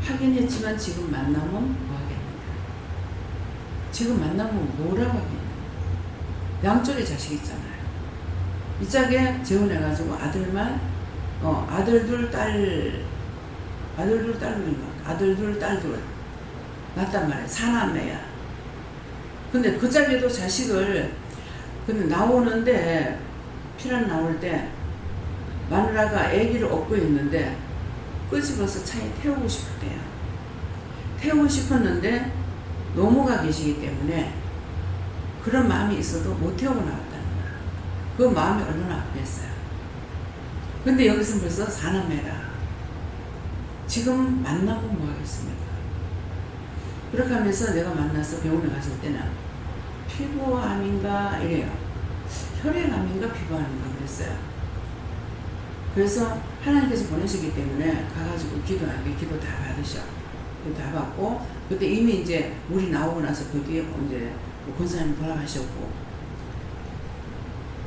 Speaker 1: 하긴 했지만 지금 만나면 뭐 하겠느냐. 지금 만나면 뭐라고 하겠느냐. 양쪽에 자식 있잖아요. 이 짝에 재혼해가지고 아들만 아들 둘 딸 둘 낳았단 말이야. 사남매야. 근데 그 짝에도 자식을 근데 나오는데 피란 나올 때 마누라가 아기를 업고 있는데 끄집어서 차에 태우고 싶었대요. 태우고 싶었는데 노모가 계시기 때문에 그런 마음이 있어도 못 태우고 나왔다는 거야. 그 마음이 얼마나 아프겠어요. 근데 여기서 벌써 사남매라. 지금 만나고 뭐 하겠습니까? 그렇게 하면서 내가 만나서 병원에 갔을 때는 피부암인가 이래요. 혈액암인가 피부암인가 그랬어요. 그래서 하나님께서 보내시기 때문에 가가지고 기도하는데 기도 다 받으셔. 기도 다 받고 그때 이미 이제 물이 나오고 나서 그 뒤에 이제 권사님 돌아가셨고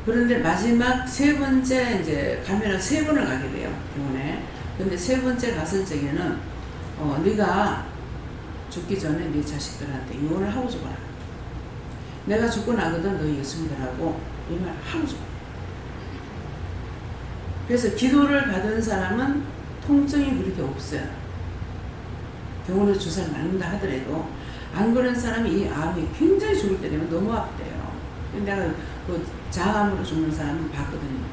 Speaker 1: 그런데 마지막 세 번째 이제 가면은 세 번을 가게 돼요 병원에. 근데 세 번째 갔을 적에는 네가 죽기 전에 네 자식들한테 유언을 하고 죽어라. 내가 죽고 나거든 너희 예수님들하고 이 말 하고 죽어. 그래서 기도를 받은 사람은 통증이 그렇게 없어요. 병원에 주사를 맞는다 하더라도 안 그런 사람이 이 암이 굉장히 죽을 때 되면 너무 아프대요. 내가 그 장암으로 죽는 사람은 봤거든요.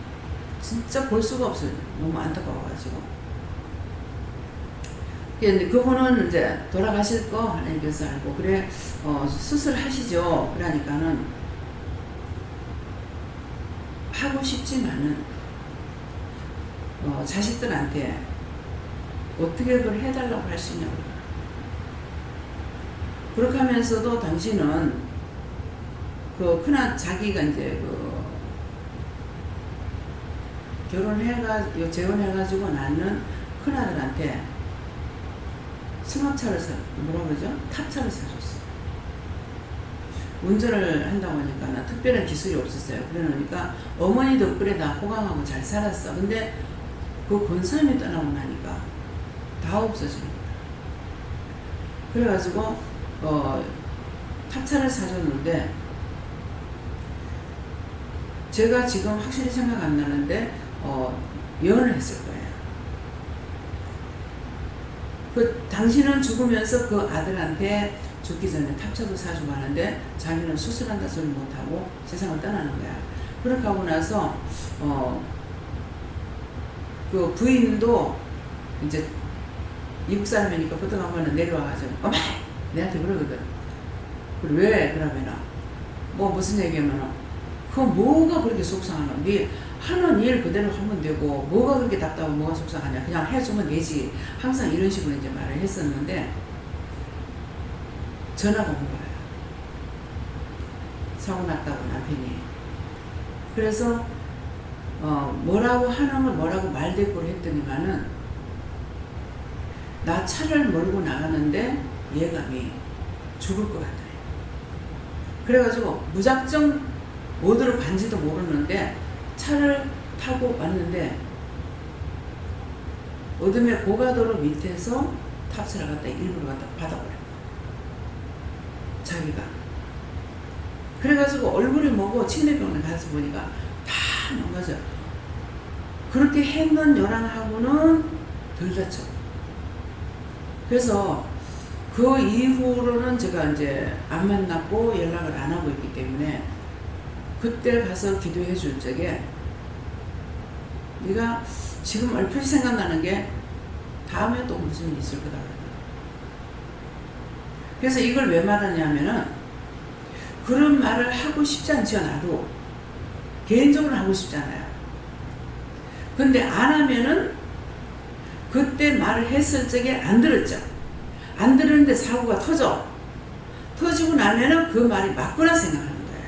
Speaker 1: 진짜 볼 수가 없어요. 너무 안타까워가지고. 근데 그분은 이제 돌아가실 거 하나님께서 알고 그래 수술하시죠. 그러니까는 하고 싶지만은 자식들한테 어떻게 그걸 해달라고 할 수 있냐고. 그렇게 하면서도 당신은 그 큰아 자기가 이제 그 결혼해가지고 재혼해가지고 낳는 큰아들한테 승합차를 뭐라 그러죠? 탑차를 사줬어. 운전을 한다고 하니까 나 특별한 기술이 없었어요. 그러니까 어머니 덕분에 다 호강하고 잘 살았어. 근데 그 권사님이 떠나고 나니까 다 없어지는 거야. 그래가지고 탑차를 사줬는데 제가 지금 확실히 생각 안 나는데 예언을 했을 거예요. 그 당신은 죽으면서 그 아들한테 죽기 전에 탑차도 사주고 하는데 자기는 수술한다 소리 못하고 세상을 떠나는 거야. 그렇게 하고 나서 그 부인도 이제 미국 사람이니까 보통 한번은 내려와가지고 어머! 내한테 그러거든. 그래 왜? 그러면은 뭐 무슨 얘기하면은 그거 뭐가 그렇게 속상하나? 네 하는 일 그대로 하면 되고 뭐가 그렇게 답답하고 뭐가 속상하냐? 그냥 해주면 되지. 항상 이런 식으로 이제 말을 했었는데 전화가 온 거예요. 사고 났다고 남편이. 그래서 뭐라고 하는 걸 뭐라고 말대꾸를 했더니만은 나 차를 몰고 나가는데 예감이 죽을 것 같아요. 그래가지고 무작정 어디로 간지도 모르는데 차를 타고 왔는데 어둠의 고가도로 밑에서 탑차를 갖다 일부러 갖다 받아버렸다. 자기가. 그래가지고 얼굴이 뭐고 치매병원에 가서 보니까 다 넘어져. 그렇게 했는 요랑하고는 덜 다쳐. 그래서 그 이후로는 제가 이제 안 만났고 연락을 안 하고 있기 때문에 그때 가서 기도해 줄 적에 네가 지금 얼핏 생각나는 게 다음에 또 무슨 일이 있을 거다 그러더라고요. 그래서 이걸 왜 말하냐면은 그런 말을 하고 싶지 않죠. 나도 개인적으로 하고 싶잖아요. 근데 안 하면은 그때 말을 했을 적에 안 들었죠. 안 들었는데 사고가 터져. 터지고 나면은 그 말이 맞구나 생각하는 거예요.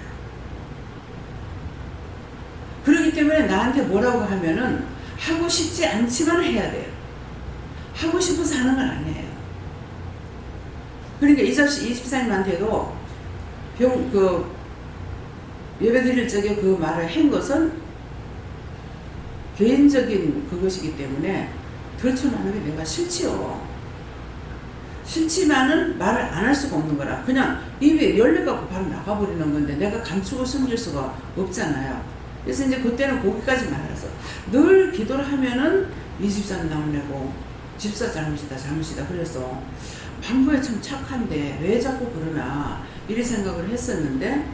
Speaker 1: 그렇기 때문에 나한테 뭐라고 하면은 하고 싶지 않지만 해야 돼요. 하고 싶어서 하는 건 아니에요. 그러니까 이 집사님한테도 예배 드릴 적에 그 말을 한 것은 개인적인 그것이기 때문에 들춰나는 게 내가 싫지요. 싫지만은 말을 안 할 수가 없는 거라. 그냥 입이 열려갖고 바로 나가버리는 건데 내가 감추고 숨길 수가 없잖아요. 그래서 이제 그때는 거기까지 말해서 늘 기도를 하면은 이 집사는 나오내고 집사 잘못이다. 그래서 방구에 참 착한데 왜 자꾸 그러나 이런 생각을 했었는데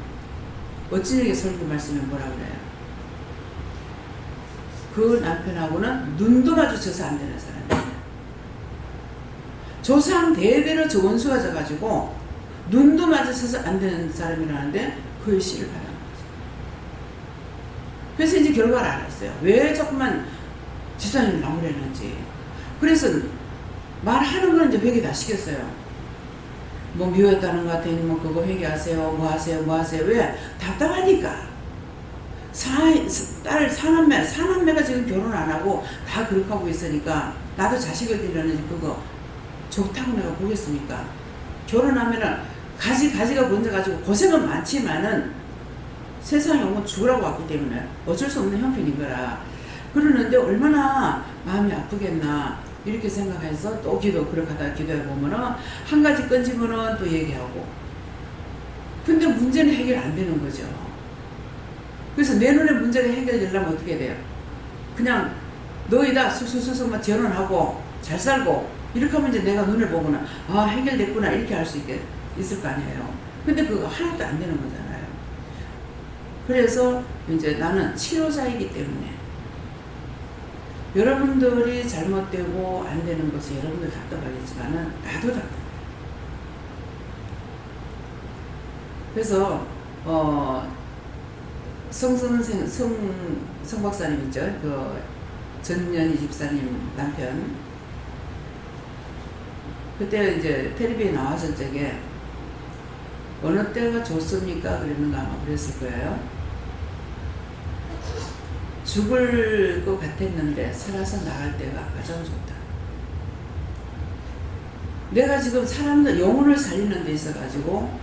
Speaker 1: 어찌되게 설교 말씀에 뭐라 그래요? 그 남편하고는 눈도 마주쳐서 안 되는 사람이에요. 조상 대대로 저 원수가 져가지고 눈도 마주쳐서 안 되는 사람이라는데 그 씨를 받는 거죠. 그래서 이제 결과를 알았어요. 왜 자꾸만 집사님이 나무랬는지. 그래서 말하는 건 이제 회개 다 시켰어요. 뭐 미웠다는 것 같으니 뭐 그거 회개하세요. 뭐 하세요. 왜? 답답하니까. 딸 사남매가 지금 결혼 안 하고 다 그렇게 하고 있으니까 나도 자식을 기르는 그거 좋다고 내가 보겠습니까? 결혼하면은 가지가 먼저 가지고 고생은 많지만은 세상에 오면 죽으라고 왔기 때문에 어쩔 수 없는 형편인 거라. 그러는데 얼마나 마음이 아프겠나 이렇게 생각해서 또 그렇게 하다 기도해 보면은 한 가지 건지면은 또 얘기하고. 근데 문제는 해결 안 되는 거죠. 그래서 내 눈에 문제가 해결되려면 어떻게 돼요? 그냥 너희 다 쑥쑥쑥쑥 결혼하고 잘 살고 이렇게 하면 이제 내가 눈을 보거나 아 해결됐구나 이렇게 할 수 있을 거 아니에요. 근데 그거 하나도 안 되는 거잖아요. 그래서 이제 나는 치료자이기 때문에 여러분들이 잘못되고 안 되는 것이 여러분들 답답하겠지만은 나도 답답해요. 그래서 성 박사님 있죠? 그 전연희 집사님 남편. 그때 이제 텔레비에 나왔을 적에 어느 때가 좋습니까? 그랬는가 아마 그랬을 거예요. 죽을 것 같았는데 살아서 나갈 때가 가장 좋다. 내가 지금 사람들 영혼을 살리는 데 있어가지고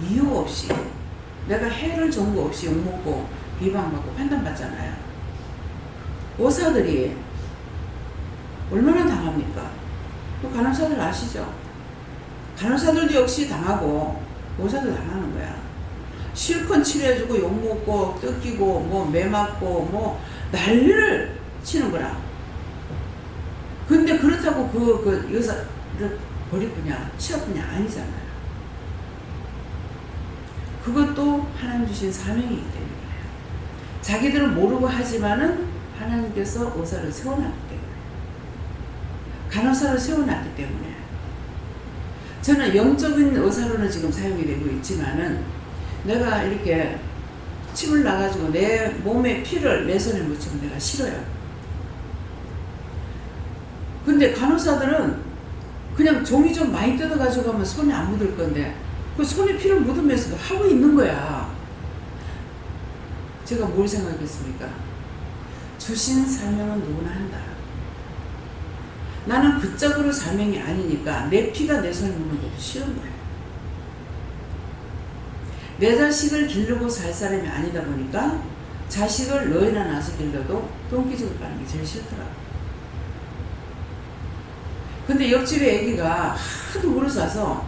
Speaker 1: 이유 없이 내가 해를 준 거 없이 욕먹고 비방받고 판단받잖아요. 의사들이 얼마나 당합니까? 그 간호사들 아시죠? 간호사들도 역시 당하고 의사도 당하는 거야. 실컷 치료해주고 욕먹고 뜯기고 뭐 매 맞고 뭐 난리를 치는 거라. 근데 그렇다고 그 의사를 버리느냐 취업느냐 아니잖아요. 그것도 하나님 주신 사명이기 때문에 자기들은 모르고 하지만은 하나님께서 의사를 세워놨기 때문에 간호사를 세워놨기 때문에 저는 영적인 의사로는 지금 사용이 되고 있지만은 내가 이렇게 침을 놔가지고 내 몸에 피를 내 손에 묻히면 내가 싫어요. 근데 간호사들은 그냥 종이 좀 많이 뜯어가지고 하면 손에 안 묻을 건데 그 손에 피를 묻으면서도 하고 있는 거야. 제가 뭘 생각했습니까? 주신 사명은 누구나 한다. 나는 그쪽으로 사명이 아니니까 내 피가 내 손에 묻는 것도 싫은 거예요. 내 자식을 기르고 살 사람이 아니다 보니까 자식을 너희나 나서 길러도 똥기죽을 가는 게 제일 싫더라고. 근데 옆집에 애기가 하도 울어서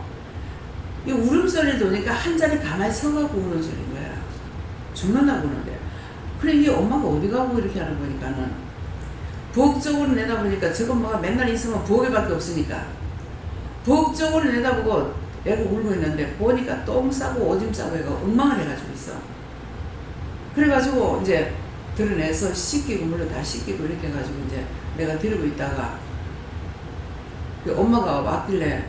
Speaker 1: 이 울음소리 도니까 한 자리 가만히 서갖고 우는 소리인 거야. 죽는다고 우는데. 그래, 이 엄마가 어디 가고 이렇게 하는 거니까는 부엌 쪽으로 내다보니까 저거 엄마가 맨날 있으면 부엌에밖에 없으니까 부엌 쪽으로 내다보고 애가 울고 있는데 보니까 똥 싸고 오줌 싸고 애가 엉망을 해가지고 있어. 그래가지고 이제 드러내서 씻기고 물로 다 씻기고 이렇게 해가지고 이제 내가 데리고 있다가 그 엄마가 왔길래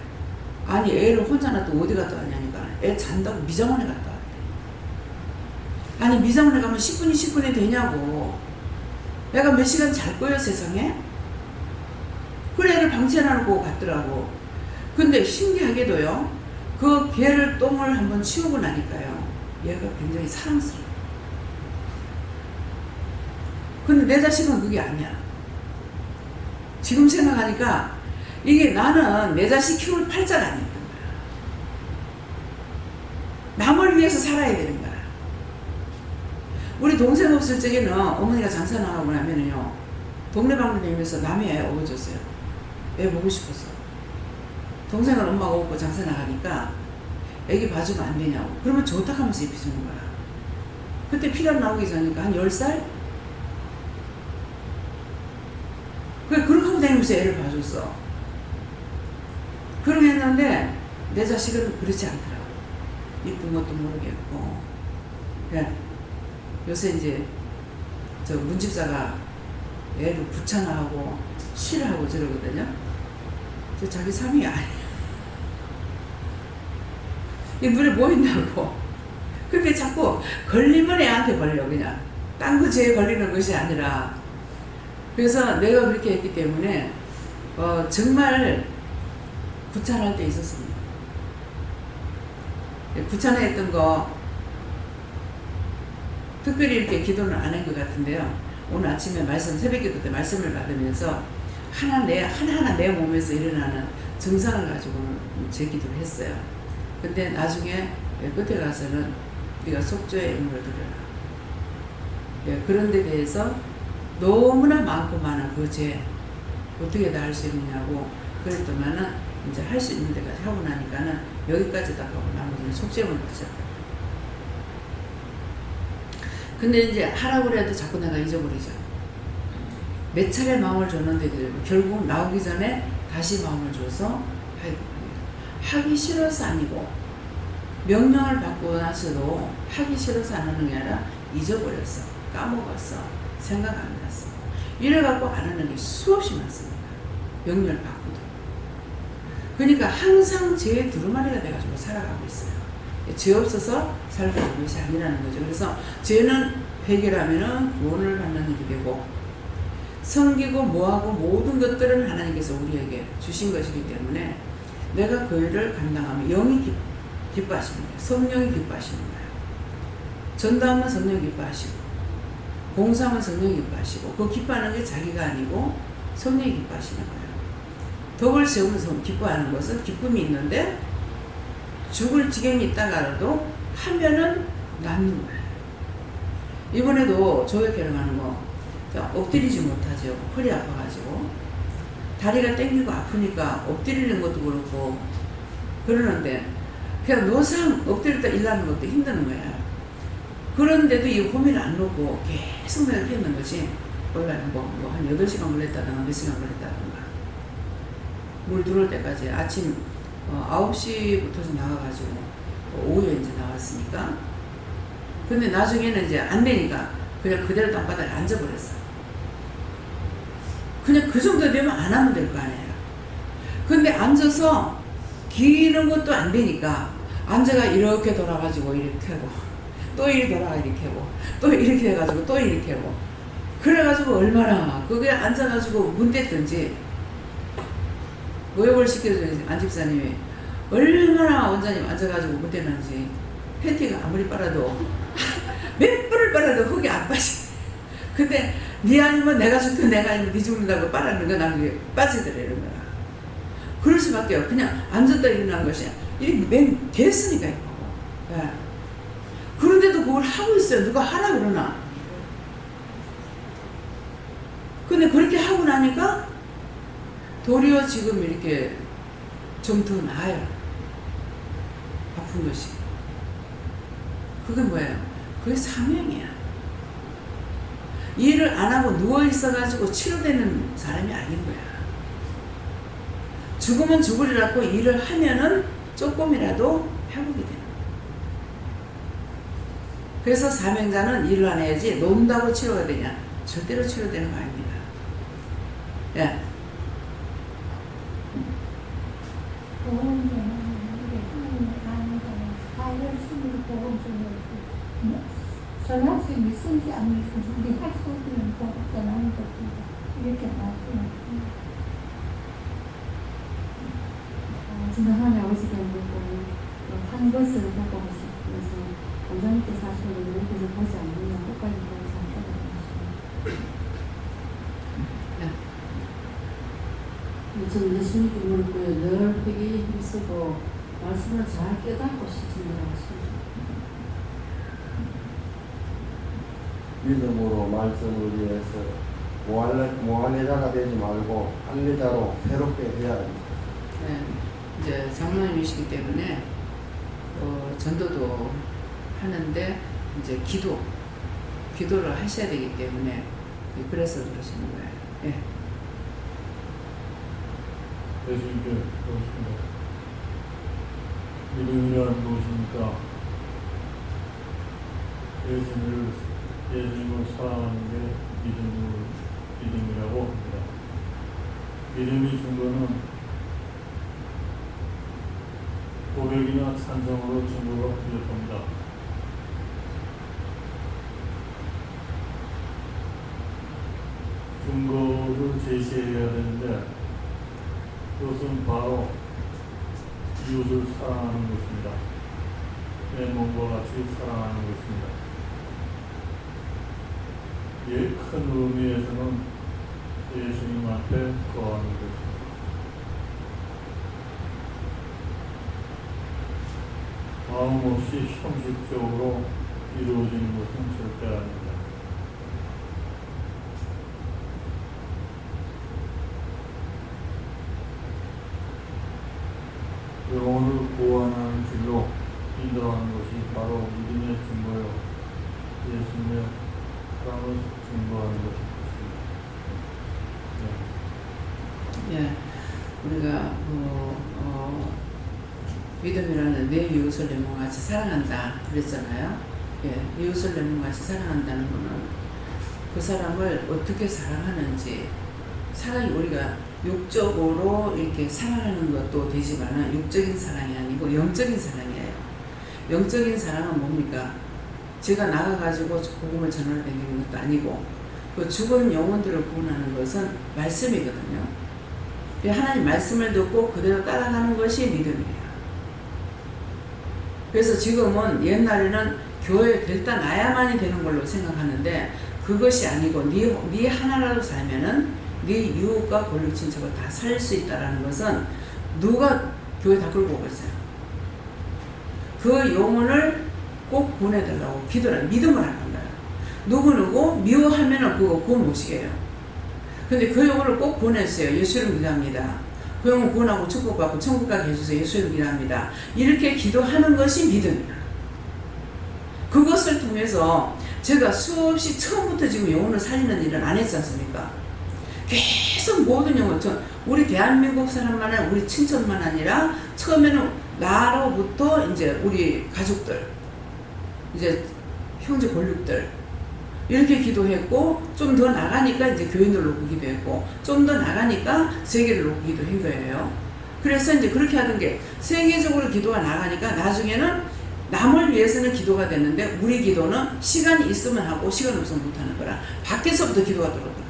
Speaker 1: 아니 애를 혼자 놔두고 어디 갔다 왔냐니까 애 잔다고 미장원에 갔다 왔대. 아니 미장원에 가면 10분이 되냐고. 애가 몇 시간 잘 거예요 세상에? 그래 애를 방치해놔놓고 갔더라고. 근데 신기하게도요 그 개를 똥을 한번 치우고 나니까요 얘가 굉장히 사랑스러워. 근데 내 자식은 그게 아니야. 지금 생각하니까 이게 나는 내 자식 키울 팔자가 아니었던 거야. 남을 위해서 살아야 되는 거야. 우리 동생 없을 적에는 어머니가 장사 나가고 나면은요 동네방네 다니면서 남의 애 업어줬어요. 애 보고 싶어서. 동생은 엄마가 없고 장사 나가니까 애기 봐주면 안 되냐고. 그러면 좋다 하면서 입혀주는 거야. 그때 피가 나오기 전이니까 한 10살? 그렇게 하고 다니면서 애를 봐줬어. 그러게 했는데 내 자식은 그렇지 않더라고. 이쁜 것도 모르겠고. 그냥 요새 이제 저 문집사가 애를 부창하고 싫어하고 저러거든요. 저 자기 삶이 아니야. 이 눈에 보인다고. 근데 자꾸 걸리면 애한테 걸려 그냥. 딴 거 죄에 걸리는 것이 아니라. 그래서 내가 그렇게 했기 때문에 정말 구찬할 때 있었습니다. 구찬했던 거 특별히 이렇게 기도는 안 한 것 같은데요. 오늘 아침에 말씀 새벽기도 때 말씀을 받으면서 하나하나 내 몸에서 일어나는 증상을 가지고 제 기도를 했어요. 근데 나중에 끝에 가서는 네가 속죄의 의무를 드려라. 그런 데 대해서 너무나 많고 많은 그 죄 어떻게 다 할 수 있느냐고 그랬더만은 이제 할 수 있는 데까지 하고 나니까는 여기까지 다 하고 나머지는 속죄문을 받았어요. 근데 이제 하라고 해도 자꾸 내가 잊어버리죠. 몇 차례 마음을 줬는데 결국 나오기 전에 다시 마음을 줘서 하기 싫어서 아니고 명령을 받고 나서도 하기 싫어서 안 하는 게 아니라 잊어버렸어. 까먹었어. 생각 안 났어. 이래갖고 안 하는 게 수없이 많습니다. 명령을 받고도. 그러니까 항상 죄의 두루마리가 돼가지고 살아가고 있어요. 죄 없어서 살고 있는 것이 아니라는 거죠. 그래서 죄는 해결하면은 구원을 받는 일이 되고 섬기고 뭐하고 모든 것들은 하나님께서 우리에게 주신 것이기 때문에 내가 그 일을 감당하면 영이 기뻐하시는 거예요. 성령이 기뻐하시는 거예요. 전도하면 성령이 기뻐하시고 봉사하면 성령이 기뻐하시고 그 기뻐하는 게 자기가 아니고 성령이 기뻐하시는 거예요. 덕을 세우면서 기뻐하는 것은 기쁨이 있는데 죽을 지경이 있다가라도 하면은 낫는 거예요. 이번에도 조회 결혼하는 거 엎드리지 못하죠. 허리 아파가지고 다리가 땡기고 아프니까 엎드리는 것도 그렇고 그러는데 그냥 노상 엎드렸다 일하는 것도 힘드는 거야. 그런데도 이 호미를 안 놓고 계속 내가 했는 거지. 원래 한 8시간 걸렸다든가 몇 시간 걸렸다든가 물 들어올 때까지 아침 9시부터 나가가지고 오후에 이제 나왔으니까. 근데 나중에는 이제 안 되니까 그냥 그대로 땅바닥에 앉아버렸어. 그냥 그 정도 되면 안 하면 될 거 아니에요. 근데 앉아서 기는 것도 안 되니까 앉아가 이렇게 돌아가지고 이렇게 하고 또 이렇게 돌아가 이렇게 하고 또 이렇게 해가지고 또 이렇게 하고 그래가지고 얼마나 그게 앉아가지고 문 뗐든지 모욕을 시켜준 안집사님이 얼마나 원장님 앉아가지고 문 뗐는지 팬티가 아무리 빨아도 몇 분을 빨아도 흙이 안 빠져. 근데 네 아니면 내가 죽든 내가 아니면 네 죽는다고 빨았는 거 나는 그게 빠지더래 이런 거야. 그럴 수밖에요. 그냥 앉았다 일어난 것이 이렇게 맨 됐으니까 이거. 네. 그런데도 그걸 하고 있어요. 누가 하라 그러나. 근데 그렇게 하고 나니까 도리어 지금 이렇게 좀 더 나아요. 아픈 것이. 그게 뭐예요? 그게 사명이야. 일을 안 하고 누워있어가지고 치료되는 사람이 아닌 거야. 죽으면 죽으리라고 일을 하면은 조금이라도 회복이 되는 거야. 그래서 사명자는 일을 안 해야지 논다고 치료가 되냐? 절대로 치료되는 거 아닙니다. 예.
Speaker 4: 보험자는 이게 하나님의 아는 거는 다 열심히 보험자를 전할 수 있는지 안 있는지 우리 할 수 없는 거 전하는 것입니다. 이렇게 말씀하십니다.
Speaker 2: 지나가는 아버지가 보고 한 것을 보고 하시면서 원장님께서 하시는 이렇게서 보지 않느냐 끝까지 보고
Speaker 6: 저는 예수님께 물고요. 늘 회개에 힘쓰고 말씀을 잘 깨닫고 싶습니다.
Speaker 7: 믿음으로 말씀을 위해서 무할례자가 되지 말고 할례자로 새롭게 해야 합니다.
Speaker 1: 네. 이제 장로님이시기 때문에 전도도 하는데 이제 기도를 하셔야 되기 때문에 그래서 그러시는 거예요. 예.
Speaker 8: 예수님께 그렇습니다. 믿음이란 무엇입니까? 예수님을 사랑하는 게 믿음이라고 합니다. 믿음이 증거는 고백이나 찬성으로 증거가 부족합니다. 증거를 제시해야 되는데 그것은 바로 이웃을 사랑하는 것입니다. 내 몸과 같이 사랑하는 것입니다. 큰 의미에서는 예수님 앞에 거하는 것입니다. 마음 없이 형식적으로 이루어지는 것은 절대 아닙니다. 영혼을 구원하는 길로 인도하는 것이 바로 믿음의 증거요. 예수님의 사랑을 증거하는 것입니다.
Speaker 1: 예. 우리가 믿음이라는 내 이웃을 내 몸같이 사랑한다 그랬잖아요. 예. 이웃을 내 몸같이 사랑한다는 거는 그 사람을 어떻게 사랑하는지 사랑이 우리가 육적으로 이렇게 사랑하는 것도 되지만은 육적인 사랑이 아니고 영적인 사랑이에요. 영적인 사랑은 뭡니까? 제가 나가가지고 복음을 전하러 다니는 것도 아니고 그 죽은 영혼들을 구원하는 것은 말씀이거든요. 하나님 말씀을 듣고 그대로 따라가는 것이 믿음이에요. 그래서 지금은 옛날에는 교회에 들다 놔야만이 되는 걸로 생각하는데 그것이 아니고 네 하나라도 살면은 네 이웃과 권력 친척을 다 살릴 수 있다는 것은 누가 교회 다 끌고 오고 있어요. 그 영혼을 꼭 보내달라고 기도를 믿음을 하는 거예요. 누구누구 미워하면은 그거 못이게요. 근데 그 영혼을 꼭 보냈어요. 예수를 믿합니다. 그 영혼 구원하고 축복받고 천국 가게 해주세요. 예수를 믿합니다. 이렇게 기도하는 것이 믿음이야. 그것을 통해서 제가 수없이 처음부터 지금 영혼을 살리는 일은 안 했지 않습니까? 계속 모든 영혼, 우리 대한민국 사람만 아니라 우리 친척만 아니라 처음에는 나로부터 이제 우리 가족들, 이제 형제 권력들 이렇게 기도했고 좀 더 나가니까 이제 교인들 놓고 기도했고 좀 더 나가니까 세계를 놓고 기도한 거예요. 그래서 이제 그렇게 하던 게 세계적으로 기도가 나가니까 나중에는 남을 위해서는 기도가 됐는데 우리 기도는 시간이 있으면 하고 시간 없으면 못하는 거라 밖에서부터 기도가 들어오더라.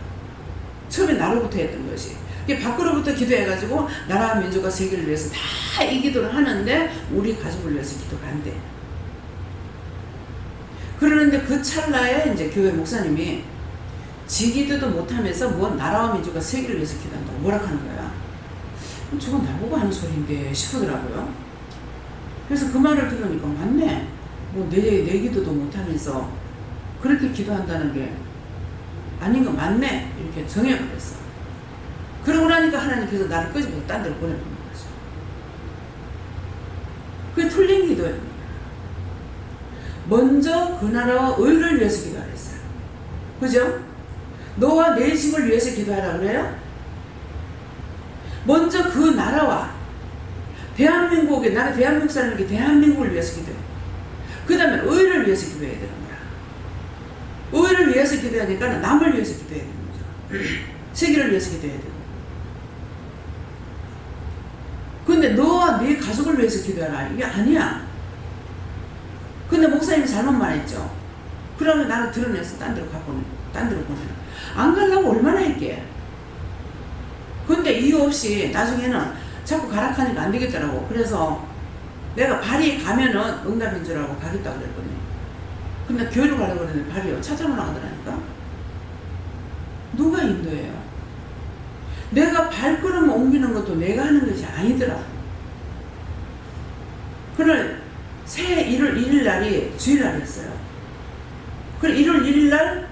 Speaker 1: 처음에 나로부터 했던 것이 밖으로부터 기도해가지고 나라와 민족과 세계를 위해서 다 이 기도를 하는데 우리 가족을 위해서 기도가 안 돼. 그러는데 그 찰나에 이제 교회 목사님이 지 기도도 못하면서 뭐 나라와 민족과 세계를 위해서 기도한다고 뭐라 하는 거야. 저건 나보고 하는 소리인데 싶더라고요. 그래서 그 말을 들으니까 맞네. 뭐 내 기도도 못하면서 그렇게 기도한다는 게 아닌 거 맞네. 이렇게 정해버렸어. 그러고 나니까 하나님께서 나를 끄집어서 딴 데로 보내버린 거죠. 그게 틀린 기도입니다. 먼저 그 나라와 의를 위해서 기도하라 했어요. 그죠? 너와 내 집을 위해서 기도하라 그래요? 먼저 그 나라와 대한민국에, 나는 대한민국 사람에게 대한민국을 위해서 기도해. 그 다음에 의를 위해서 기도해야 되는 거야. 의를 위해서 기도하니까 남을 위해서 기도해야 되는 거죠. 세계를 위해서 기도해야 되고. 근데 너와 네 가족을 위해서 기도하라. 이게 아니야. 근데 목사님이 잘못 말했죠. 그러면 나는 드러내서 딴 데로 보내라. 안 가려고 얼마나 했게. 근데 이유 없이 나중에는 자꾸 가라 하니까 안 되겠더라고. 그래서 내가 발이 가면은 응답인 줄 알고 가겠다고 그랬거든요. 근데 교회로 가려고 그랬는데 발이요. 찾아만 나가더라니까. 누가 인도해요? 내가 발걸음 옮기는 것도 내가 하는 것이 아니더라. 그날 새해 1월 1일 날이 주일날이었어요. 그래 1월 1일 날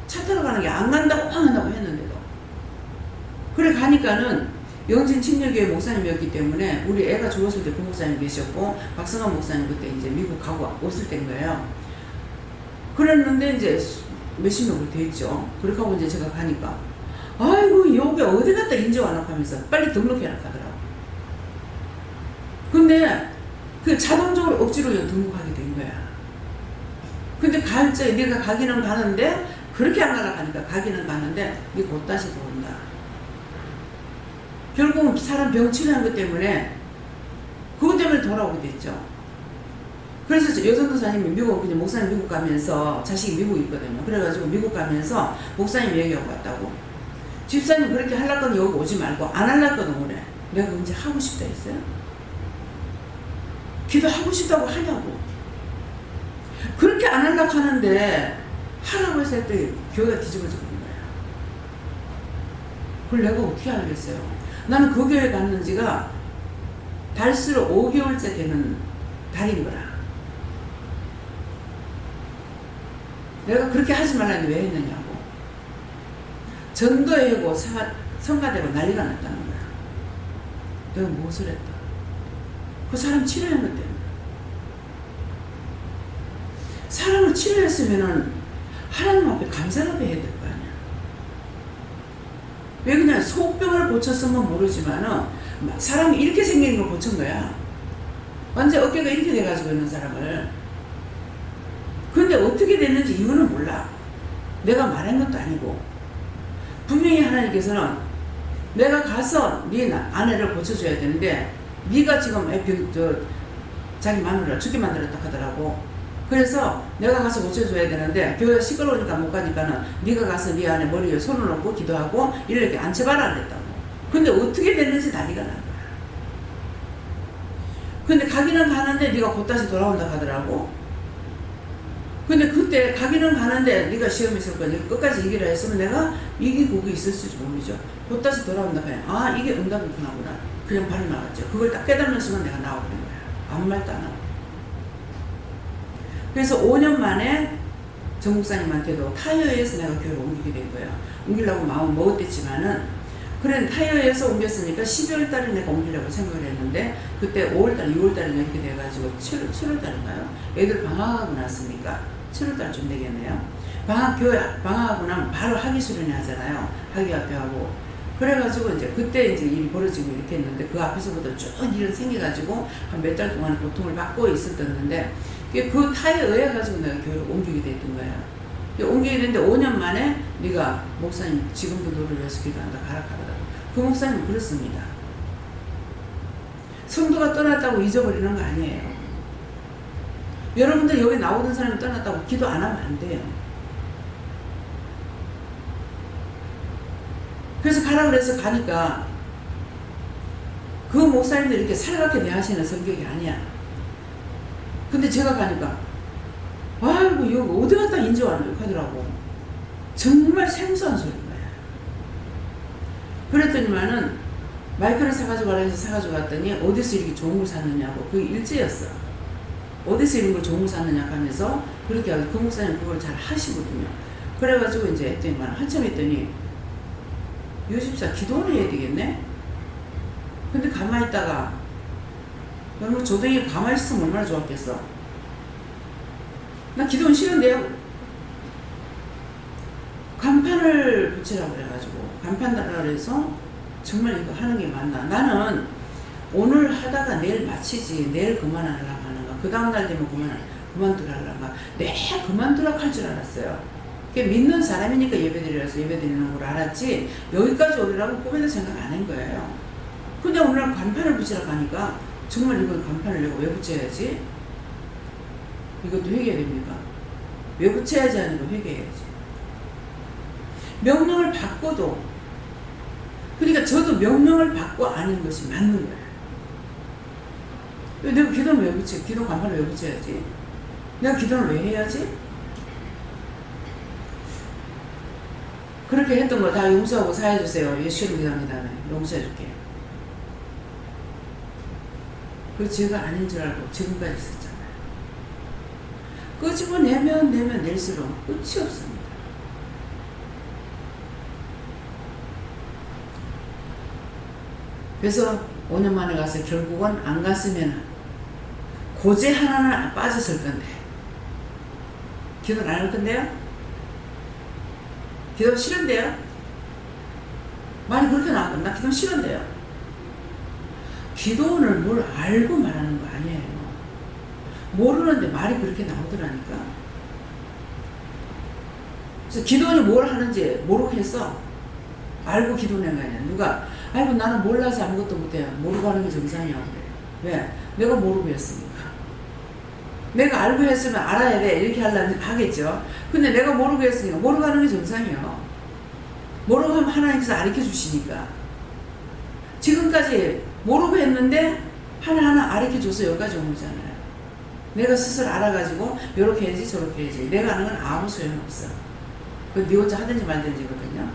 Speaker 1: 차 타러 가는 게 안 간다고 안 한다고 했는데도. 그래 가니까는 영진 침례교회 목사님이었기 때문에 우리 애가 죽었을 때 그 목사님 계셨고 박성환 목사님 그때 이제 미국 가고 왔을 때인 거예요. 그랬는데 이제 몇십 명을 됐죠. 그렇게 하고 이제 제가 가니까 아이고 여기 어디 갔다 인제 와놓고 하면서 빨리 등록해라 하더라고. 근데 그 자동적으로 억지로 등록하게 된 거야. 근데 갈때 네가 가기는 가는데 그렇게 안 가려고 하니까 가기는 가는데 네 곧 다시 들어온다. 결국은 사람 병 치료한 것 때문에 그것 때문에 돌아오게 됐죠. 그래서 여전도사님이 미국, 그냥 목사님 미국 가면서 자식이 미국에 있거든요. 그래가지고 미국 가면서 목사님 얘기하고 왔다고. 집사님 그렇게 하려거든 여기 오지 말고 안 하려거든 그래. 내가 언제 하고 싶다 했어요? 기도하고 싶다고 하냐고. 그렇게 안 하려고 하는데 하라고 했을 때 교회가 뒤집어져 버린 거야. 그걸 내가 어떻게 알겠어요? 나는 그 교회 갔는 지가 달수로 5개월째 되는 달인 거라. 내가 그렇게 하지 말라는데 왜 했느냐고. 전도회고 성가대고 난리가 났다는 거야. 내가 무엇을 했다. 그 사람 치료한 것 때문에. 사람을 치료했으면은 하나님 앞에 감사를 해야 될 거 아니야. 왜 그냥 속병을 고쳤으면 모르지만은 사람이 이렇게 생긴 걸 고친 거야. 완전 어깨가 이렇게 돼가지고 있는 사람을. 근데 어떻게 됐는지 이유는 몰라. 내가 말한 것도 아니고. 분명히 하나님께서는 내가 가서 네 아내를 고쳐줘야 되는데 네가 지금 자기 마누라를 죽게 만들었다 하더라고. 그래서 내가 가서 고쳐줘야 되는데 교회가 시끄러우니까 못 가니까는 네가 가서 네 안에 머리에 손을 얹고 기도하고 이렇게 앉혀봐라 그랬다고. 근데 어떻게 됐는지 난리가 난 거야. 근데 가기는 가는데 네가 곧 다시 돌아온다 하더라고. 근데 그때 가기는 가는데 네가 시험 있을 거니까 끝까지 얘기를 했으면 내가 이기고 있었을지 모르죠. 곧 다시 돌아온다 그냥 아 이게 응답이구나. 그냥 바로 나갔죠. 그걸 딱 깨닫는 순간 내가 나와버린 거야. 아무 말도 안 하고. 그래서 5년 만에 정 목사님한테도 타이어에서 내가 교회를 옮기게 된 거예요. 옮기려고 마음 먹었댔지만은 그래 타이어에서 옮겼으니까 12월 달에 내가 옮기려고 생각을 했는데 그때 5월 달, 6월 달에 이렇게 돼가지고 7월 달인가요? 애들 방학하고 났으니까 7월 달쯤 되겠네요. 방학하고 나면 바로 학위 수련회 하잖아요. 학위학교하고. 그래가지고 이제 그때 이제 일이 벌어지고 이렇게 했는데 그 앞에서부터 쭉 일이 생겨가지고 한 몇 달 동안 고통을 받고 있었는데 그 타에 의해 가지고 내가 교회를 옮기게 됐던 거야. 옮기게 됐는데 5년 만에 네가 목사님 지금도 너를 위해서 기도한다 가라 하더라고. 그 목사님은 그렇습니다. 성도가 떠났다고 잊어버리는 거 아니에요. 여러분들 여기 나오던 사람이 떠났다고 기도 안 하면 안 돼요. 그래서 가라 그래서 가니까 그 목사님들 이렇게 살갑게 대하시는 성격이 아니야. 근데 제가 가니까 아이고 여기 어디 갔다 인제 왔노 하더라고. 정말 생소한 소리인 거야. 그랬더니만은 마이크를 사가지고 가라 해서 사가지고 갔더니 어디서 이렇게 좋은 걸 샀느냐고. 그게 일제였어. 어디서 이런 걸 좋은 걸 샀느냐 하면서 그렇게 하고 그 목사님 그걸 잘 하시거든요. 그래가지고 이제 했더니만 한참 했더니 요집사 기도를 해야 되겠네? 근데 가만히 있다가 여러분 조동이 가만히 있으면 얼마나 좋았겠어. 나 기도는 싫은데요. 간판을 붙이라고 그래가지고 간판달라 그래서 정말 이거 하는 게 맞나. 나는 오늘 하다가 내일 마치지 내일 그만하려고 하는가. 그 다음날 되면 그만두라고 내가 그만두라고 할 줄 알았어요. 믿는 사람이니까 예배드리라서 예배드리는 걸 알았지 여기까지 오리라고 꿈에도 생각 안 한 거예요. 근데 오늘 간판을 붙이라고 하니까 정말 이거 간판을 내가 왜 붙여야지? 이것도 회개해야 됩니까? 왜 붙여야지 하는 거 회개해야지. 명령을 받고도 그러니까 저도 명령을 받고 아는 것이 맞는 거예요. 내가 기도는 왜 붙여? 기도 간판을 왜 붙여야지? 내가 기도를 왜 해야지? 그렇게 했던 거 다 용서하고 사해주세요. 예수님 기도합니다. 용서해줄게. 그 죄가 아닌 줄 알고 지금까지 있었잖아요. 끄집어내면 낼수록 끝이 없습니다. 그래서 5년 만에 가서 결국은 안 갔으면 고제 하나는 빠졌을 건데 기도는 안 할 건데요? 기도 싫은데요? 말이 그렇게 나왔거든. 나 기도 싫은데요? 기도는 뭘 알고 말하는 거 아니에요. 모르는데 말이 그렇게 나오더라니까. 그래서 기도원이 뭘 하는지 모르고 했어. 알고 기도낸 거 아니야. 누가 아이고 나는 몰라서 아무것도 못해요. 모르고 하는 게 정상이야. 왜? 내가 모르고 했으니까. 내가 알고 했으면 알아야 돼 이렇게 하겠죠. 근데 내가 모르고 했으니까 모르고 하는 게 정상이에요. 모르고 하면 하나님께서 가르쳐 주시니까. 지금까지 모르고 했는데 하나하나 가르쳐 줘서 여기까지 온 거잖아요. 내가 스스로 알아가지고 이렇게 해야지 저렇게 해야지. 내가 아는 건 아무 소용없어. 그건 네 혼자 하든지 말든지거든요.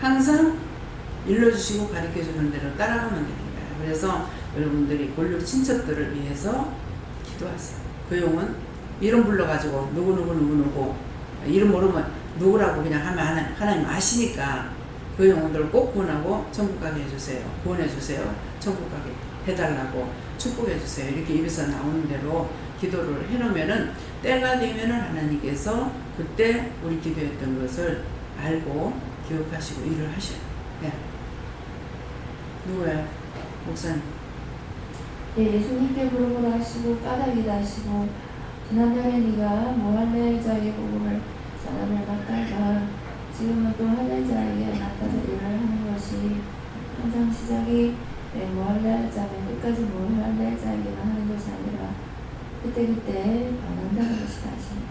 Speaker 1: 항상 일러주시고 가르쳐주는 대로 따라가면 되는 거예요. 그래서 여러분들이 골육 친척들을 위해서 기도하세요. 그 용은 이름 불러가지고 누구 이름 모르면 누구라고 그냥 하면 하나님 아시니까 그 영혼들을 꼭 구원하고 천국 가게 해주세요. 구원해주세요. 천국 가게 해달라고 축복해주세요. 이렇게 입에서 나오는 대로 기도를 해놓으면은 때가 되면은 하나님께서 그때 우리 기도했던 것을 알고 기억하시고 일을 하셔요. 네. 누구예요? 목사님.
Speaker 5: 네, 예수님께 무릎을 하시고 까닭이다 하시고 지난날에 네가 모할렐자의 복음을 사람을 맡다가 지금은 또 할렐자에게 맡아서 일을 하는 것이 항상 시작이 모할렐자면 끝까지 모할렐자에게만 하는 것이 아니라 그때그때 변한다는 것이다 하십니다.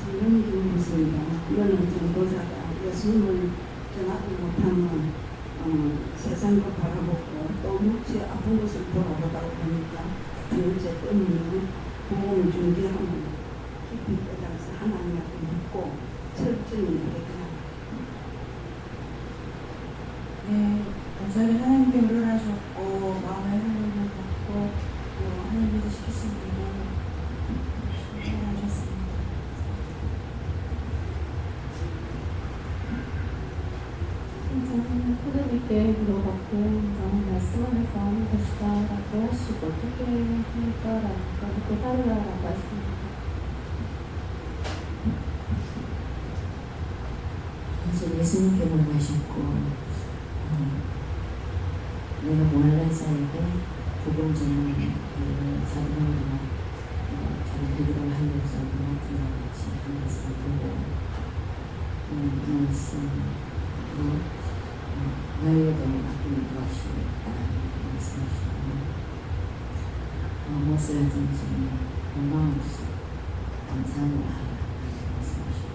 Speaker 2: 성경이 있습니다. 이거는 전도자가 예수님을 전하지 못하면 세상도 바라보고 또 육체 아픈 것을 돌아보다 보니까 둘째 때문에 복음을 준비하면 깊이 깨달아서 하나님을 믿고 철저히 회개하라.
Speaker 9: 네, 감사하게 하나님께 물러나셨고 마음의 하나님을 받고 하나님께서 시키신 대로 하셨습니다.
Speaker 2: 하나님께 물어봤고 나는 말씀 안에서 하는 것이다 라고 하시고 어떻게 합니까? 라니까 믿고 따르라라고 하십니다.
Speaker 5: 그래서 예수님께 물어가셨고 내가 모할렐자에게 복음 전하는 그 사도행전 잘 되기를 하면서 같은 것 같이 한 것을 보고 말씀으로 너희에게 맡기는 것이 있다 말씀하시고 무엇을 하든지 건강한 것을 감사함으로 하라 말씀하시고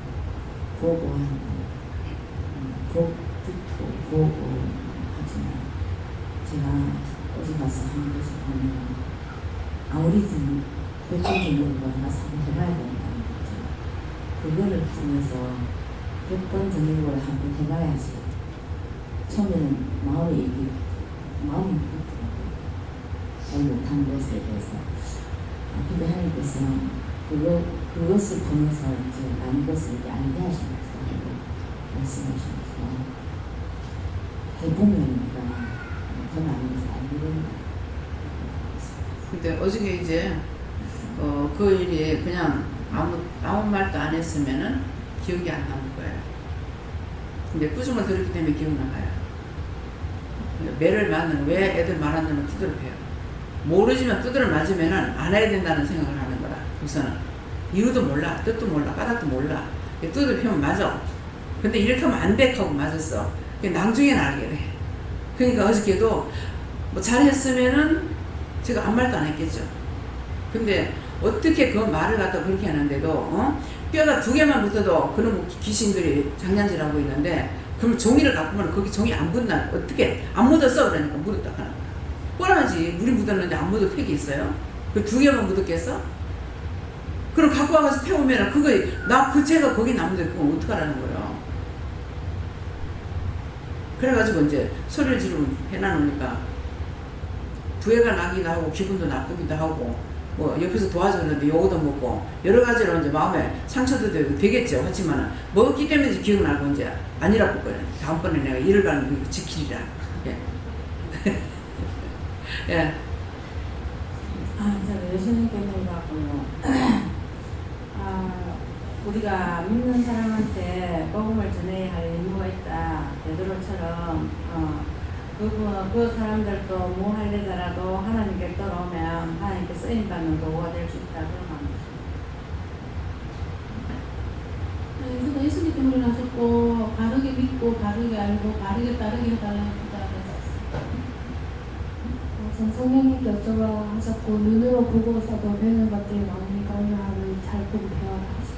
Speaker 5: 보고하는 복 듣고 보고하지만 제가 어디 가서 하는 것을 보면 아우리즘 백번 가서 한번 해봐야 된다는 거죠. 그거를 통해서 100번 정리를 한번 해봐야지. 처음에는 마음이 그렇더라고요. 잘 못한 것에 대해서. 근데 하나님께서 그것을 통해서 이제 많은 것을 이제 알게 하시면서 말씀하시면서 해보면 우리가
Speaker 6: 그건 아니지 안 이런.
Speaker 1: 근데 어저께 이제 그 일이 그냥 아무 말도 안 했으면은 기억이 안 남을 거예요. 근데 꾸중을 들었기 때문에 기억나가요. 매를 맞는 왜 애들 말 안 듣면 두드려 패요. 모르지만 두드려 맞으면은 안 해야 된다는 생각을 하는 거라. 우선은 이유도 몰라, 뜻도 몰라, 까닭도 몰라. 두드려 패면 맞아. 근데 이렇게 하면 안 돼 하고 맞았어. 나중에는 알게 돼. 그러니까 어저께도 뭐 잘했으면은 제가 아무 말도 안 했겠죠. 근데 어떻게 그 말을 갖다 그렇게 하는데도 뼈가 2개만 붙어도 그런 귀신들이 장난질하고 있는데 그럼 종이를 갖고 오면 거기 종이 안 묻나 어떻게 안 묻었어 그러니까 묻었다 하는 거야. 뻔하지. 물이 묻었는데 안 묻을 팩이 있어요? 그 2개만 묻었겠어? 그럼 갖고 와가서 태우면 그거 그 죄가 거기 남는데 그건 어떡하라는 거예요. 그래가지고 이제 소리를 지르면 해놔놓으니까 부해가 나기도 하고 기분도 나쁘기도 하고 뭐 옆에서 도와주는데 요거도 먹고 여러 가지로 이제 마음에 상처도 되겠죠. 하지만 먹었기 때문에 이제 기억나고 이제 아니라고 거예요. 다음번에 내가 일을 가는 거 지키리라. 예. 예.
Speaker 2: 제가 예수님께 생각하고요. 우리가 믿는 사람한테 복음을 전해야 할 의무가 있다. 베드로처럼 그 사람들도 뭐 할래자라도 하나님께 떠나오면 하나님께 쓰임받는 도구가 될 수 있다. 그런 마음이죠.
Speaker 5: 그래서 예수님 때문에 하셨고 바르게 믿고 바르게 알고 바르게 따르게 해달라고 기도하셨어요.
Speaker 4: 전 성령님께 여쭤봐 하셨고 눈으로 보고서도 배우는 것들이 많으니까 오늘 하루 잘 보고 배워라 하셨어요.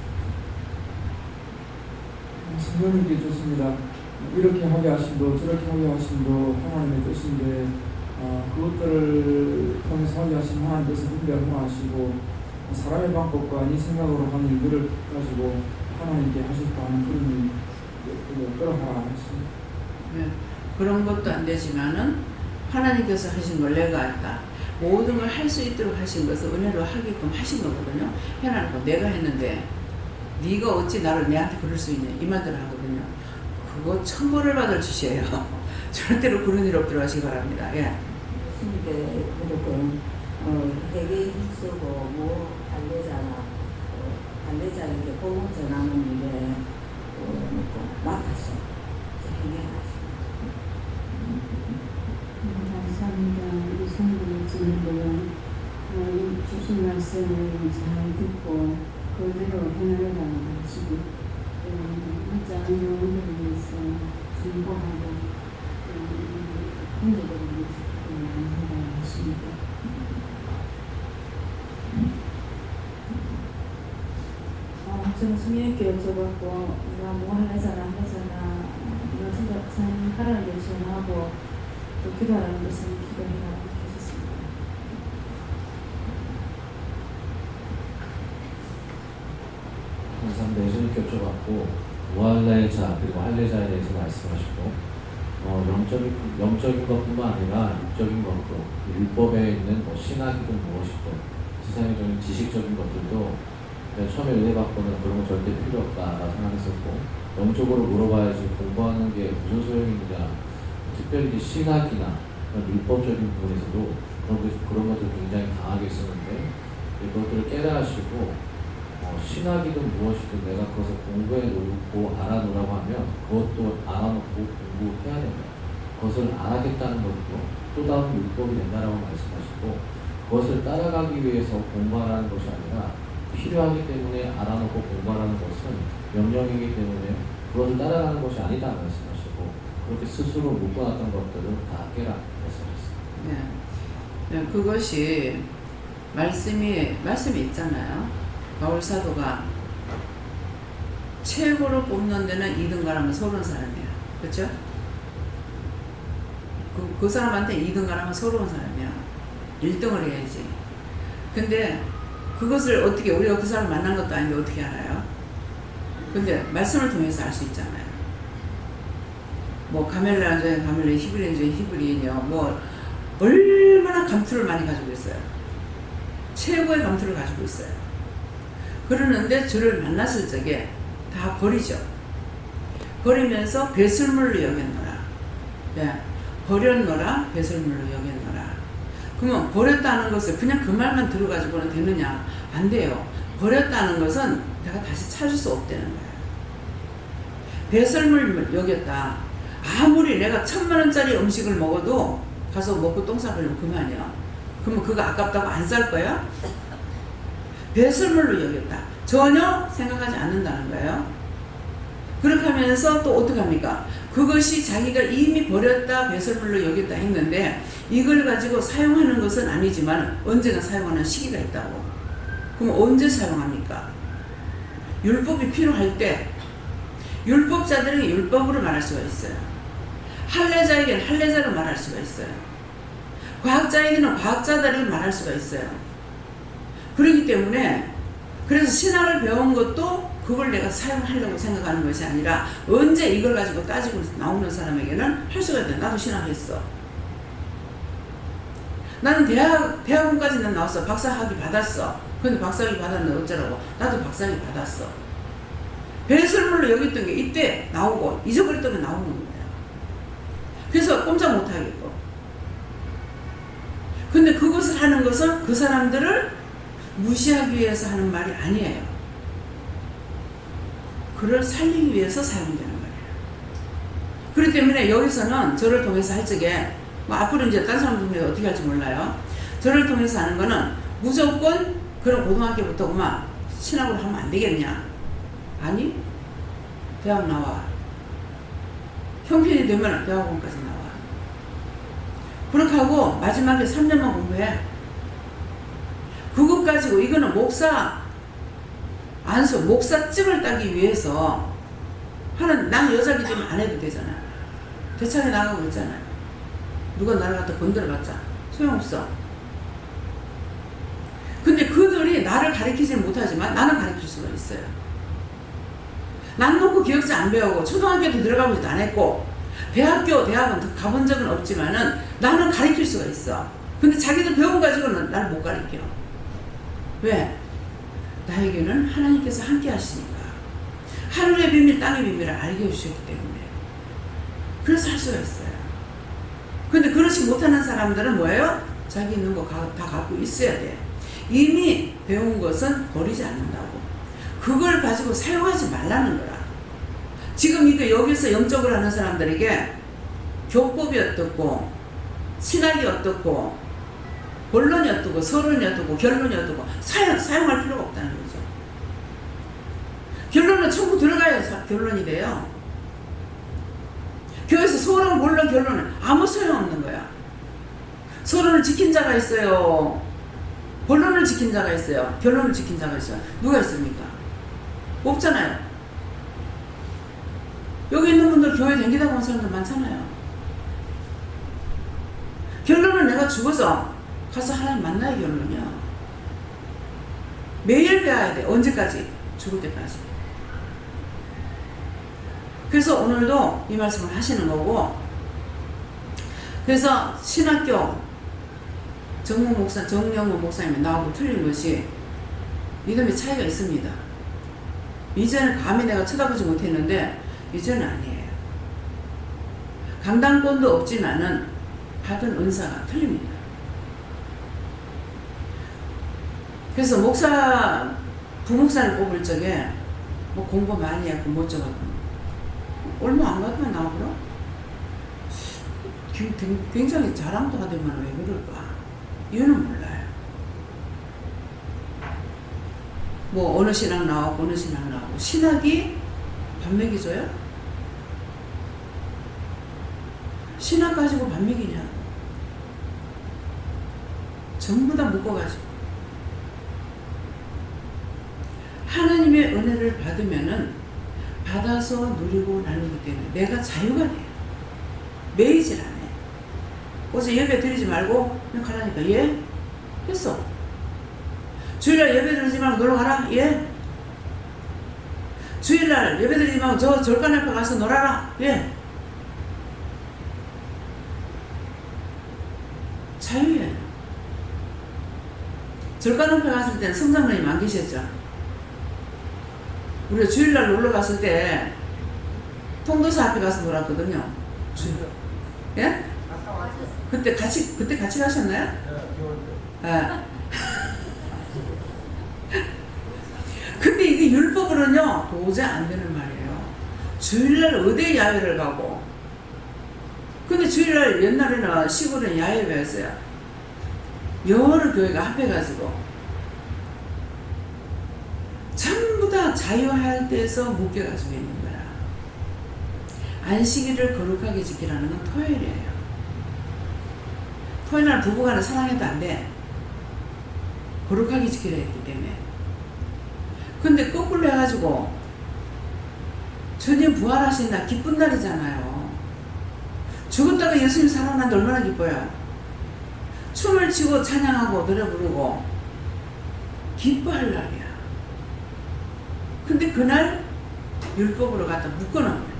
Speaker 10: 성령님께 좋습니다. 이렇게 하게 하심도 저렇게 하게 하심도 하나님의 뜻인데 그것들을 통해서 하게 하신 하나님께서 분별하시고 사람의 방법과 네 생각으로 하는 일들을 가지고 하나님께 하셨다 하는 그런 일을 끌어가라 하십니다.
Speaker 1: 네. 그런 것도 안 되지만은 하나님께서 하신 걸 내가 했다. 모든 걸 할 수 있도록 하신 것을 은혜로 하게끔 하신 거거든요. 해놔놓고 내가 했는데 네가 어찌 나를 내한테 그럴 수 있냐 이 말들을 하거든요. 그거 천벌을 받을 짓이에요. 절대로 그런 일 없도록 하시기 바랍니다. 예.
Speaker 6: 예수님께 무조건 회개 힘쓰고 뭐 반대자에게 복음 전하는 일에 맡아서 행해하시고.
Speaker 2: 감사합니다. 우리 성도님들은 주신 말씀을 잘 듣고 그대로 행하려고 하시고 믿지 않는 영혼들을 위해서 중보하고 형제들을 위해서 행하려고 하십니다. 저는 수미에게 여쭤봤고 내가 뭐 하잖아 이거 참 하라는 게 전하고 또 기도하라는 것은 기도해라고 하셨습니다.
Speaker 11: 감사합니다. 예수님께 여쭤봤고 무할례자 그리고 할례자에 대해서 말씀하시고 영적인 것뿐만 아니라 육적인 것도 율법에 있는 신학이든 무엇이든 세상적인 지식적인 것들도 처음에 은혜 받고는 그런 거 절대 필요 없다라고 생각했었고 영적으로 물어봐야지 공부하는 게 무슨 소용이 있느냐. 특별히 신학이나 율법적인 부분에서도 그런 것들 굉장히 강하게 쓰는데 그것들을 깨달으시고 신학이든 무엇이든 내가 그것을 공부해 놓고 알아놓으라고 하면 그것도 알아놓고 공부해야 된다. 그것을 안 하겠다는 것도 또 다른 율법이 된다라고 말씀하시고 그것을 따라가기 위해서 공부하라는 것이 아니라 필요하기 때문에 알아놓고 공부하라는 것은 명령이기 때문에 그것을 따라가는 것이 아니다 말씀하시고 그렇게 스스로 묶어놨던 것들을 다 깨라 말씀하셨습니다.
Speaker 1: 네. 그것이 말씀이 있잖아요. 바울 사도가 최고로 뽑는 데는 2등가라면 서러운 사람이야. 그렇죠? 그 사람한테 2등가라면 서러운 사람이야. 1등을 해야지. 근데 그것을 어떻게 우리가 그 사람 만난 것도 아닌데 어떻게 알아요? 근데 말씀을 통해서 알 수 있잖아요. 뭐 가멜라인조에 가멜라, 히브리인조에 히브리인이요. 뭐 얼마나 감투를 많이 가지고 있어요. 최고의 감투를 가지고 있어요. 그러는데 저를 만났을 적에 다 버리죠. 버리면서 배설물로 여겼노라. 네. 버렸노라 배설물로 여겼노라. 그러면 버렸다는 것을 그냥 그 말만 들어가지고는 되느냐? 안 돼요. 버렸다는 것은 내가 다시 찾을 수 없다는 거예요. 배설물 여겼다. 아무리 내가 1000만원짜리 음식을 먹어도 가서 먹고 똥 싸버리면 그만이야. 그러면 그거 아깝다고 안 쌀 거야? 배설물로 여겼다. 전혀 생각하지 않는다는 거예요. 그렇게 하면서 또 어떻게 합니까? 그것이 자기가 이미 버렸다 배설물로 여겼다 했는데 이걸 가지고 사용하는 것은 아니지만 언제나 사용하는 시기가 있다고. 그럼 언제 사용합니까? 율법이 필요할 때. 율법자들에게 율법으로 말할 수가 있어요. 할례자에게는 할례자로 말할 수가 있어요. 과학자에게는 과학자들을 말할 수가 있어요. 그렇기 때문에 그래서 신학을 배운 것도 그걸 내가 사용하려고 생각하는 것이 아니라 언제 이걸 가지고 따지고 나오는 사람에게는 할 수가 있다. 나도 신학했어. 나는 대학원까지는 나왔어. 박사학위 받았어. 근데 박사학위 받았는데 어쩌라고. 나도 박사학위 받았어. 배설물로 여겼던 게 이때 나오고 잊어버렸던 게 나오는 거예요. 그래서 꼼짝 못하겠고. 근데 그것을 하는 것은 그 사람들을 무시하기 위해서 하는 말이 아니에요. 그를 살리기 위해서 사용되는 거예요. 그렇기 때문에 여기서는 저를 통해서 할 적에 뭐 앞으로 이제 딴 사람들 어떻게 할지 몰라요. 저를 통해서 하는 거는 무조건 그런 고등학교부터 그만 신학으로 하면 안 되겠냐. 아니 대학 나와. 형편이 되면 대학원까지 나와. 그렇게 하고 마지막에 3년만 공부해. 그것 가지고 이거는 목사 안수 목사증을 따기 위해서 하는. 난 여자기 때문에 안 해도 되잖아. 대창에 나가고 있잖아요. 누가 나를 갖다 건드려봤자 소용없어. 근데 그들이 나를 가르치지는 못하지만 나는 가르칠 수가 있어요. 난 놓고 기억자 안 배우고 초등학교도 들어가보지도 안 했고 대학원 가본 적은 없지만은 나는 가르칠 수가 있어. 근데 자기들 배운 가지고는 나를 못 가르쳐. 왜? 나에게는 하나님께서 함께 하시니까. 하늘의 비밀 땅의 비밀을 알게 해주셨기 때문에. 그래서 할 수가 있어요. 근데 그렇지 못하는 사람들은 뭐예요? 자기 있는 거 다 갖고 있어야 돼. 이미 배운 것은 버리지 않는다고. 그걸 가지고 사용하지 말라는 거야. 지금 이거 여기서 영적으로 하는 사람들에게 교법이 어떻고 신학이 어떻고 본론이 어떻고 서론이 어떻고 결론이 어떻고 사용할 필요가 없다는 거죠. 결론은 전부 들어가야 결론이 돼요. 교회에서 서론, 본론, 결론은 아무 소용없는 거야. 서론을 지킨 자가 있어요. 본론을 지킨 자가 있어요. 결론을 지킨 자가 있어요. 누가 있습니까? 없잖아요. 여기 있는 분들 교회 댕기다 본 사람들 많잖아요. 결론은 내가 죽어서 가서 하나님 만나야 결론이야. 매일 배워야 돼. 언제까지? 죽을 때까지. 그래서 오늘도 이 말씀을 하시는 거고, 그래서 신학교 정영모 목사님이 나하고 틀린 것이 믿음의 차이가 있습니다. 이제는 감히 내가 쳐다보지 못했는데 이제는 아니에요. 강단권도 없지만은 받은 은사가 틀립니다. 그래서 부목사를 뽑을 적에 뭐 공부 많이 했고 뭐 어쩌고 얼마 안 가더만 나오더라. 굉장히 자랑도 하더만 왜 그럴까? 이유는 몰라요. 뭐 어느 신학 나왔고 어느 신학 나왔고. 신학이 밥 먹여줘요? 신학 가지고 밥 먹이냐? 전부 다 묶어가지고. 하나님의 은혜를 받으면은 받아서 누리고 나누기 때문에 내가 자유가 돼요. 매이질 않아요. 어제 예배 드리지 말고 그냥 가라니까 예? 했어. 주일날 예배 드리지 말고 놀러 가라 예? 주일날 예배 드리지 말고 저 절간 앞에 가서 놀아라 예? 자유예요. 절간 앞에 갔을 때는 성장로님 안 계셨죠? 우리가 주일날 놀러 갔을 때 통도사 앞에 가서 놀았거든요. 예? 그때 같이 가셨나요? 아. 근데 이게 율법으로는요 도저히 안 되는 말이에요. 주일날 어디 야외를 가고. 근데 주일날 옛날에는 시골은 야외였어요. 여러 교회가 합해가지고 전부 다 자유할 때에서 묶여가지고 있는 거야. 안식일을 거룩하게 지키라는 건 토요일이에요. 토요일날 부부간에 사랑해도 안 돼. 거룩하게 지키려 했기 때문에. 근데 거꾸로 해가지고 주님 부활하신 날 기쁜 날이잖아요. 죽었다가 예수님 살아났는데 얼마나 기뻐요. 춤을 추고 찬양하고 노래 부르고 기뻐할 날이야. 근데 그날 율법으로 갖다 묶어놓은 거야.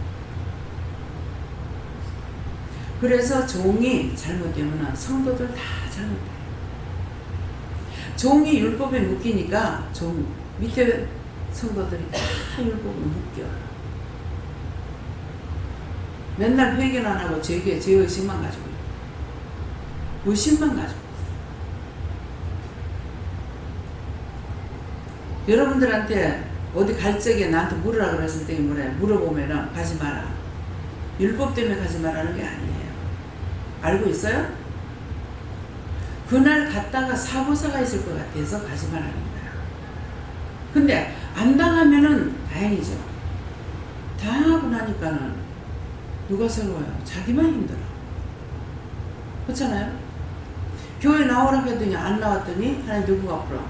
Speaker 1: 그래서 종이 잘못되면 성도들 다 잘못돼요. 종이 율법에 묶이니까 밑에 성도들이 다 율법에 묶여. 맨날 회개는 안 하고 죄의식만 가지고 있고 의심만 가지고 있어요. 여러분들한테 어디 갈 적에 나한테 물으라 그랬을 때 뭐래? 물어보면은 가지 마라. 율법 때문에 가지 말라는 게 아니에요. 알고 있어요? 그날 갔다가 사고사가 있을 것 같아서 가지 말라는 거야. 근데 안 당하면은 다행이죠. 당하고 나니까는 누가 서러워요? 자기만 힘들어. 그렇잖아요? 교회 나오라고 했더니 안 나왔더니 하나님 누구가 아프라.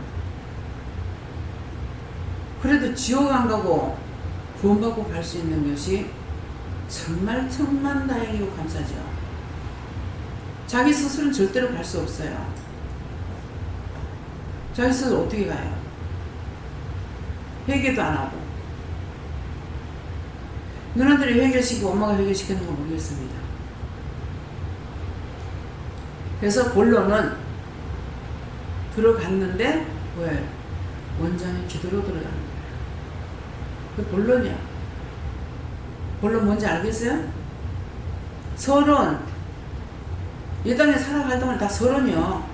Speaker 1: 그래도 지옥 안 가고 구원받고 갈 수 있는 것이 정말 천만다행이고 감사죠. 자기 스스로는 절대로 갈 수 없어요. 자기 스스로 어떻게 가요? 회개도 안 하고. 누나들이 회개시키고 엄마가 회개시키는 거 모르겠습니다. 그래서 본론은 들어갔는데 왜? 원장의 기도로 들어가는 거예요. 그 본론이야. 본론 뭔지 알겠어요? 서론. 이 땅에 살아갈 동안 다 서론이요.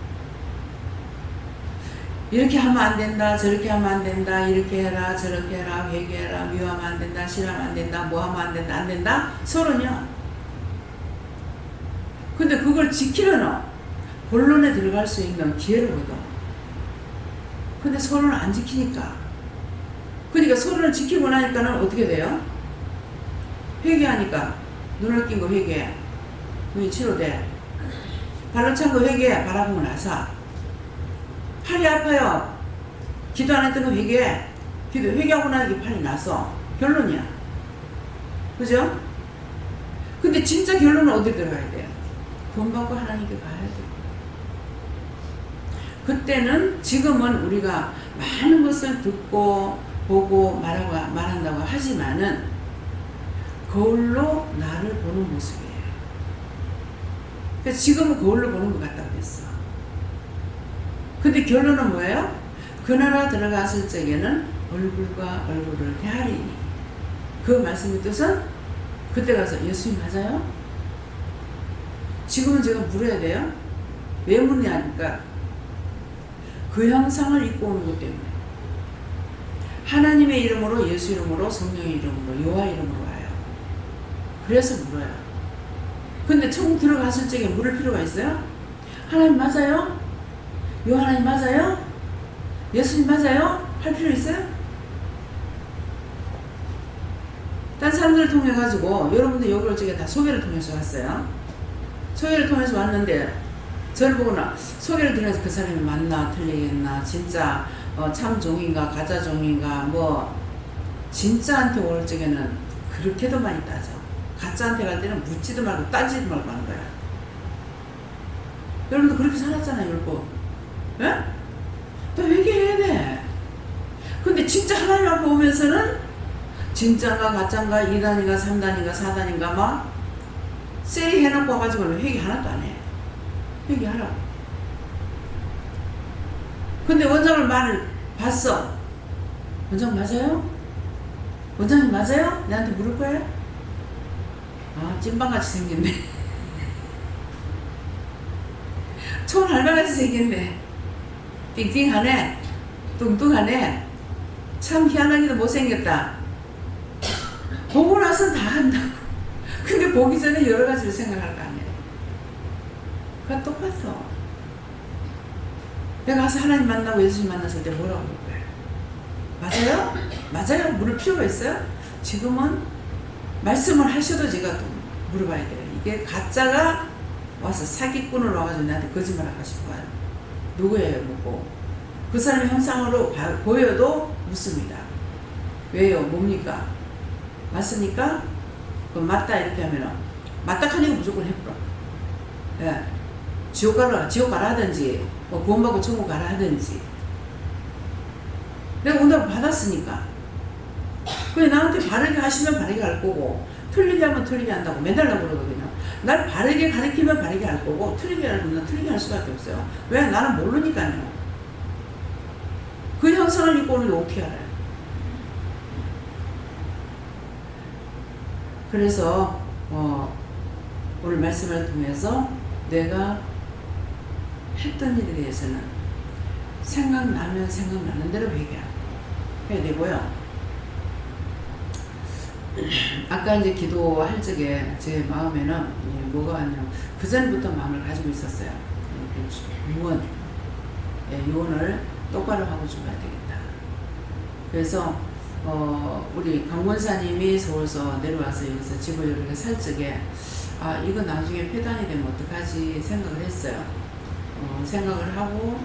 Speaker 1: 이렇게 하면 안 된다, 저렇게 하면 안 된다, 이렇게 해라, 저렇게 해라, 회개해라, 미워하면 안 된다, 싫어하면 안 된다, 뭐 하면 안 된다, 안 된다, 서론이야. 근데 그걸 지키려면 본론에 들어갈 수 있는 기회를 얻어. 근데 서론을 안 지키니까. 그러니까 서론을 지키고 나니까는 어떻게 돼요? 회개하니까 눈을 낀 거 회개해. 눈이 치료돼. 발로 찬 거 회개해. 바라보고 나서 팔이 아파요. 기도 안 했던 거 회개해. 회개하고 나니까 팔이 나서 결론이야. 그죠? 근데 진짜 결론은 어디 들어가야 돼요? 구원받고 하나님께 가야 돼요. 그때는 지금은 우리가 많은 것을 듣고 보고 말한다고 하지만은 거울로 나를 보는 모습이에요. 그래서 지금은 거울로 보는 것 같다고 했어. 근데 결론은 뭐예요? 그 나라 들어갔을 적에는 얼굴과 얼굴을 대하리니. 그 말씀의 뜻은 그때 가서 예수님 맞아요? 지금은 제가 물어야 돼요? 왜 묻냐니까 그 형상을 입고 오는 것 때문에. 하나님의 이름으로, 예수 이름으로, 성령의 이름으로, 여호와 이름으로 와요. 그래서 물어요. 근데 천국 들어갔을 적에 물을 필요가 있어요? 하나님 맞아요? 요 하나님 맞아요? 예수님 맞아요? 할 필요 있어요? 딴 사람들을 통해 가지고 여러분들 여기 올 적에 다 소개를 통해서 왔어요. 소개를 통해서 왔는데 저를 보거나 소개를 들으면서 그 사람이 맞나 틀리겠나 진짜 참 종인가 가짜 종인가 뭐 진짜한테 올 적에는 그렇게도 많이 따져. 가짜한테 갈 때는 묻지도 말고 따지도 말고 하는 거야. 여러분도 그렇게 살았잖아요. 율법. 예? 또 회개해야 돼. 근데 진짜 하나님 앞에 오면서는 진짜인가 가짜인가 2단인가 3단인가 4단인가 막 세리 해놓고 와가지고는 회개 하나도 안 해. 회개하라고. 근데 원장을 말을 봤어. 원장 맞아요? 원장님 맞아요? 내한테 물을 거예요? 아 찐빵같이 생겼네. 좋은 할머니같이 생겼네. 띵띵하네. 뚱뚱하네. 참 희한하게도 못생겼다. 보고 나서 다 한다고. 근데 보기 전에 여러 가지를 생각할 거 아니에요. 그거 똑같아. 내가 가서 하나님 만나고 예수님 만났을 때 뭐라고 할 거예요? 맞아요? 맞아요? 물을 필요가 있어요? 지금은 말씀을 하셔도 제가 또 물어봐야 돼요. 이게 가짜가 와서 사기꾼을 와가지고 나한테 거짓말 하고 싶어요. 누구예요? 묻고 그 사람의 형상으로 보여도 묻습니다. 왜요? 뭡니까? 맞습니까? 그럼 맞다 이렇게 하면은 맞다 하니까 무조건 해버려. 예. 지옥 가라 하든지 뭐 구원받고 천국 가라 하든지. 내가 응답을 받았으니까. 그래 나한테 바르게 하시면 바르게 할 거고 틀리게 하면 틀리게 한다고 매달라고 그러거든요. 날 바르게 가르치면 바르게 할 거고 틀리게 하면 난 틀리게 할 수밖에 없어요. 왜? 나는 모르니까요. 그 형상을 입고 오는데 어떻게 알아요? 그래서 오늘 말씀을 통해서 내가 했던 일에 대해서는 생각나면 생각나는 대로 회개해야 되고요. 아까 이제 기도할 적에 제 마음에는 뭐가 왔냐면 그 전부터 마음을 가지고 있었어요. 유언을 똑바로 하고 죽어야 되겠다. 그래서 우리 강권사님이 서울서 내려와서 여기서 집을 이렇게 살 적에 이거 나중에 폐단이 되면 어떡하지 생각을 했어요. 생각을 하고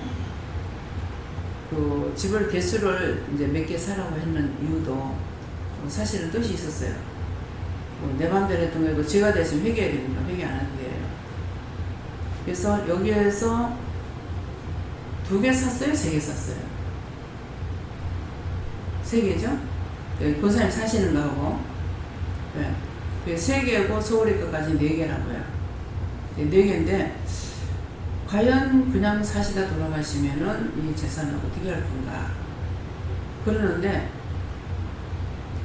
Speaker 1: 그 집을 개수를 이제 몇 개 사라고 했는 이유도 사실은 뜻이 있었어요. 내 맘대로 했던 거고 제가 대신 회개해야 됩니다. 회개 안 하는 거예요. 그래서 여기에서 2개 샀어요? 3개 샀어요? 3개죠? 권사님 사시는 거하고 네. 3개고 서울에 것까지 4개라고요. 4개인데 과연 그냥 사시다 돌아가시면은 이 재산을 어떻게 할 건가 그러는데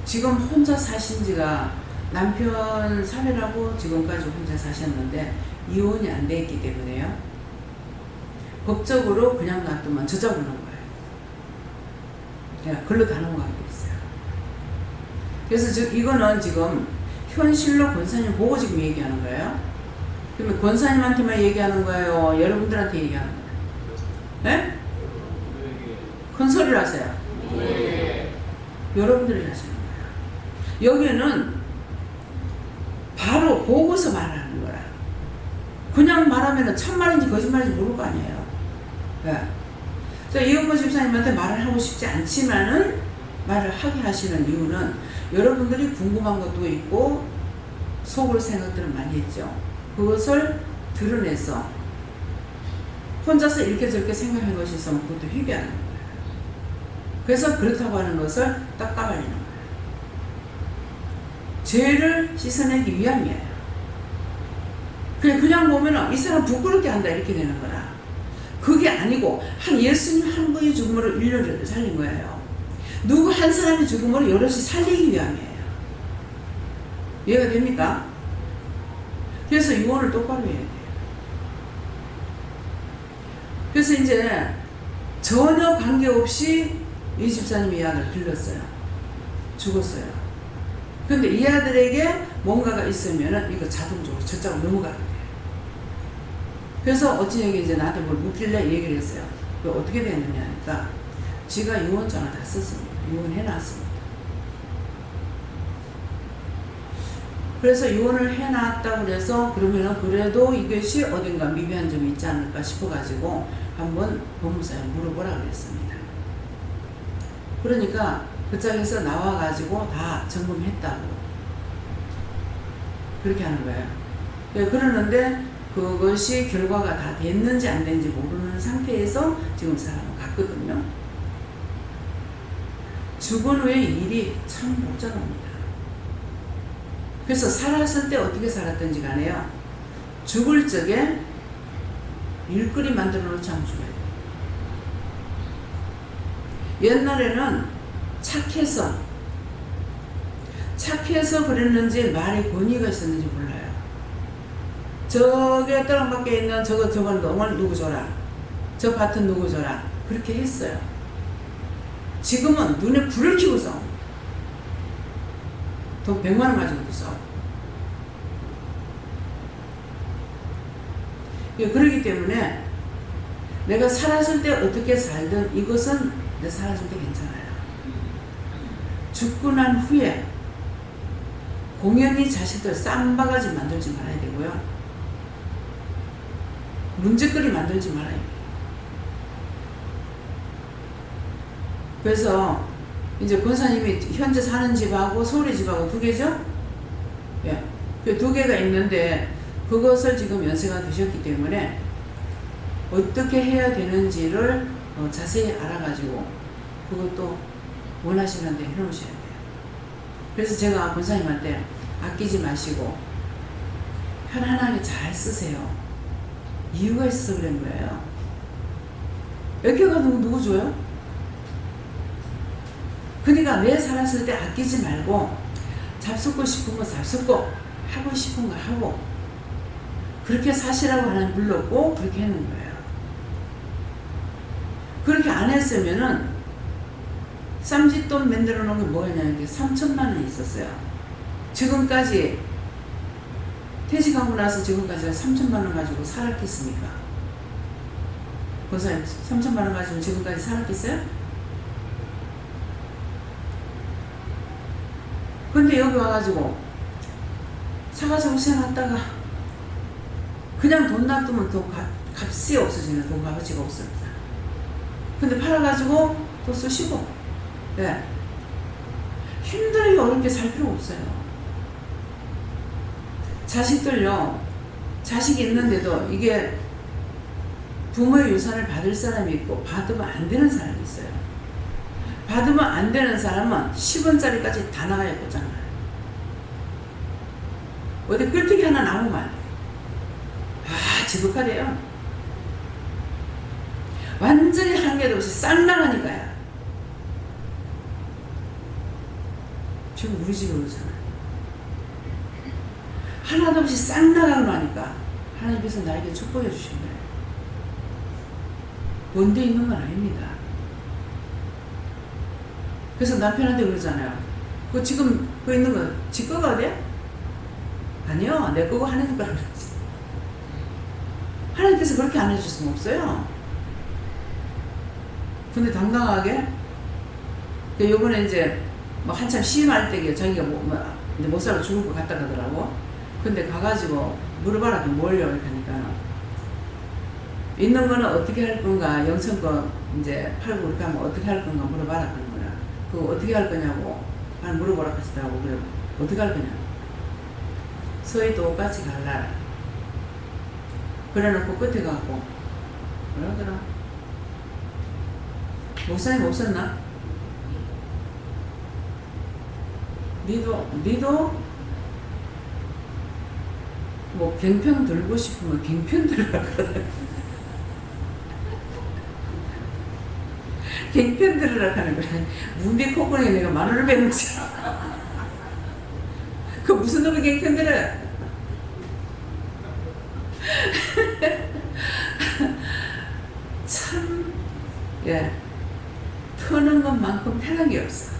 Speaker 1: 지금 혼자 사신 지가 남편 살해라고 지금까지 혼자 사셨는데 이혼이 안 돼 있기 때문에요. 법적으로 그냥 놔두면 저작오는 거예요. 그냥 글로 다 넘어가게 있어요. 그래서 이거는 지금 현실로 권사님 보고 지금 얘기하는 거예요. 그러면 권사님한테만 얘기하는 거예요? 여러분들한테 얘기하는 거예요? 네? 큰 소리를 하세요. 여러분들이 하시는 거예요. 여기는 바로 보고서 말하는 거라. 그냥 말하면 참말인지 거짓말인지 모를 거 아니에요. 네. 이은모 집사님한테 말을 하고 싶지 않지만은 말을 하게 하시는 이유는 여러분들이 궁금한 것도 있고 속으로 생각들을 많이 했죠. 그것을 드러내서 혼자서 이렇게 저렇게 생각한 것이 있으면 그것도 회개하는 거예요. 그래서 그렇다고 하는 것을 딱 까발리는 거예요. 죄를 씻어내기 위함이에요. 그냥 보면 이 사람 부끄럽게 한다 이렇게 되는 거라. 그게 아니고 예수님 한 분의 죽음으로 인류를 살린 거예요. 누구 한 사람의 죽음으로 여럿이 살리기 위함이에요. 이해가 됩니까? 그래서 유언을 똑바로 해야 돼요. 그래서 이제 전혀 관계없이 이 집사님이 이 아들 길렀어요. 죽었어요. 근데 이 아들에게 뭔가가 있으면은 이거 자동적으로 저쪽으로 넘어가게 돼요. 그래서 어찌 이제 나한테 뭘 묻길래 얘기를 했어요. 그 어떻게 됐느냐 하니까 지가 유언장을 다 썼습니다. 유언해놨습니다. 그래서 유언을 해놨다고 그래서 그러면은 그래도 이것이 어딘가 미비한 점이 있지 않을까 싶어가지고 한번 법무사에 물어보라 그랬습니다. 그러니까 그 짝에서 나와가지고 다 점검했다고 그렇게 하는 거예요. 그러는데 그것이 결과가 다 됐는지 안 됐는지 모르는 상태에서 지금 사람은 갔거든요. 죽은 후에 일이 참 복잡합니다. 그래서 살았을 때 어떻게 살았던지 간에요. 죽을 적에 일거리 만들어 놓지 않고 죽어야 돼요. 옛날에는 착해서 그랬는지 말에 권위가 있었는지 몰라요. 저기 땅밖에 있는 저건 농을 누구 줘라. 저 밭은 누구 줘라. 그렇게 했어요. 지금은 눈에 불을 켜고서 돈 100만 원 가지고도 싸워. 그렇기 때문에 내가 살았을 때 어떻게 살든 이것은 내 살았을 때 괜찮아요. 죽고 난 후에 공연히 자식들 쌈바가지 만들지 말아야 되고요. 문제거리 만들지 말아야 돼요. 그래서 이제 권사님이 현재 사는 집하고 서울의 집하고 두 개죠? 예. 그 두 개가 있는데 그것을 지금 연세가 드셨기 때문에 어떻게 해야 되는지를 자세히 알아가지고 그것도 원하시는데 해놓으셔야 돼요. 그래서 제가 권사님한테 아끼지 마시고 편안하게 잘 쓰세요. 이유가 있어서 그런 거예요. 여기가 누구 줘요? 그러니까 내 살았을 때 아끼지 말고 잡숫고 싶은 거 잡숫고 하고 싶은 거 하고 그렇게 사시라고 하나님 불렀고 그렇게 해놓은 거예요. 그렇게 안 했으면은 쌈짓돈 만들어 놓은 게 뭐였냐면 3천만 원이 있었어요. 지금까지 퇴직하고 나서 지금까지 3천만 원 가지고 살았겠습니까? 권사님 3천만 원 가지고 지금까지 살았겠어요? 근데 여기 와가지고 사가지고 생각하다가 그냥 돈 놔두면 더 값이 없어지는 돈 값어치가 없습니다. 근데 팔아가지고 또 쓰시고 네. 힘들게 어렵게 살 필요 없어요. 자식들요, 자식이 있는데도 이게 부모의 유산을 받을 사람이 있고 받으면 안 되는 사람이 있어요. 받으면 안 되는 사람은 10원짜리까지 다 나가야 되잖아요. 어디 꿀떡이 하나 나오면 안 돼요. 아, 지독하대요. 완전히 한 개도 없이 싹 나가니까요. 지금 우리 집에 오잖아요. 하나도 없이 싹 나가고 나니까 하나님께서 나에게 축복해 주신 거예요. 원대 있는 건 아닙니다. 그래서 남편한테 그러잖아요. 그거 지금 그거 있는 거 지 거가 돼? 아니요, 내 거고 하나님 거라고 그러지. 하나님께서 그렇게 안 해줄 수는 없어요. 근데 당당하게 요번에 이제 뭐 한참 시임할 때에 자기가 이제 못 살고 죽을 것 같다 그러더라고. 근데 가가지고 물어봐라. 뭘요? 이렇게 하니까 있는 거는 어떻게 할 건가, 영천거 이제 팔고 그렇게 하면 어떻게 할 건가 물어봐라 하는 거야. 그거 어떻게 할 거냐고 물어보라 하시더라고. 그래, 어떻게 할 거냐. 서희도 똑같이 갈라. 그래 놓고 끝에 가고 뭐라더라. 목사님 없었나? 니도 뭐 갱평 들고 싶으면 갱평 들으라 그러더라. 갱평 들으라 하는 거야. 문비 콧구멍에 내가 마늘을 베는지. 그 무슨 놈이 갱평 들어요? 참, 예, 터는 것만큼 편한 게 없어.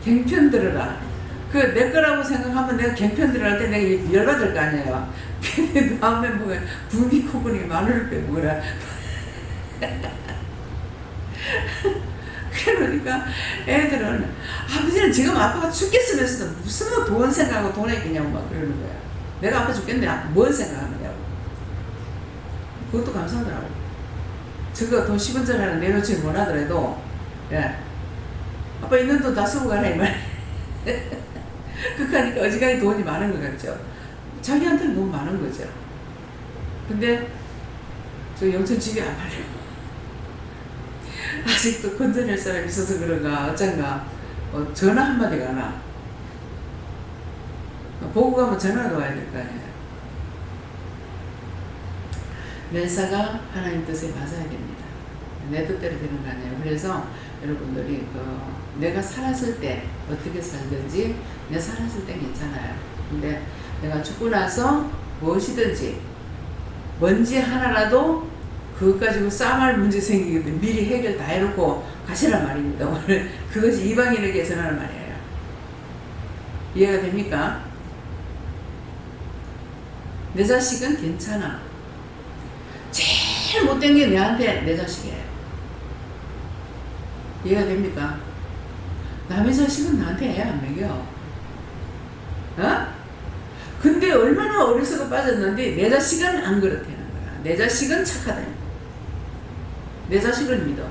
Speaker 1: 갱편 들으라. 그 내 거라고 생각하면 내가 갱편 들으라 때 내가 열받을 거 아니에요. 근데 다음에 뭐가 분비 코분이 마늘을 빼고 그래. 그러니까 애들은 아버지는 지금 아빠가 죽겠으면서도 무슨 뭐 돈 생각하고 돈 했겠냐고 막 그러는 거야. 내가 아빠 죽겠는데 뭔 생각하느냐고. 그것도 감사하더라고. 저거 돈 10원짜리 하나 내놓지 못하더라도, 예. 아빠 있는 돈 다 쓰고 가라, 이 말. 그러니까 어지간히 돈이 많은 것 같죠. 자기한테는 너무 많은 거죠. 근데 저 영천 집이 안 팔려. 아직도 건져낼 사람이 있어서 그런가 어쩐가 전화 한마디가 안 와. 보고 가면 전화도 와야 될 거 아니에요. 면사가 하나님 뜻에 맞아야 됩니다. 내 뜻대로 되는 거 아니에요. 그래서 여러분들이 내가 살았을 때 어떻게 살든지 내가 살았을 때 괜찮아요. 근데 내가 죽고 나서 무엇이든지 먼지 하나라도 그것 가지고 싸움할 문제 생기거든 미리 해결 다 해놓고 가시란 말입니다. 오늘 그것이 이방인에게 전하는 말이에요. 이해가 됩니까? 내 자식은 괜찮아. 제일 못된 게 내 자식이에요. 이해가 됩니까? 남의 자식은 나한테 애 안 먹여. 어? 근데 얼마나 어려서가 빠졌는데 내 자식은 안 그렇다는 거야. 내 자식은 착하다. 내 자식을 믿어.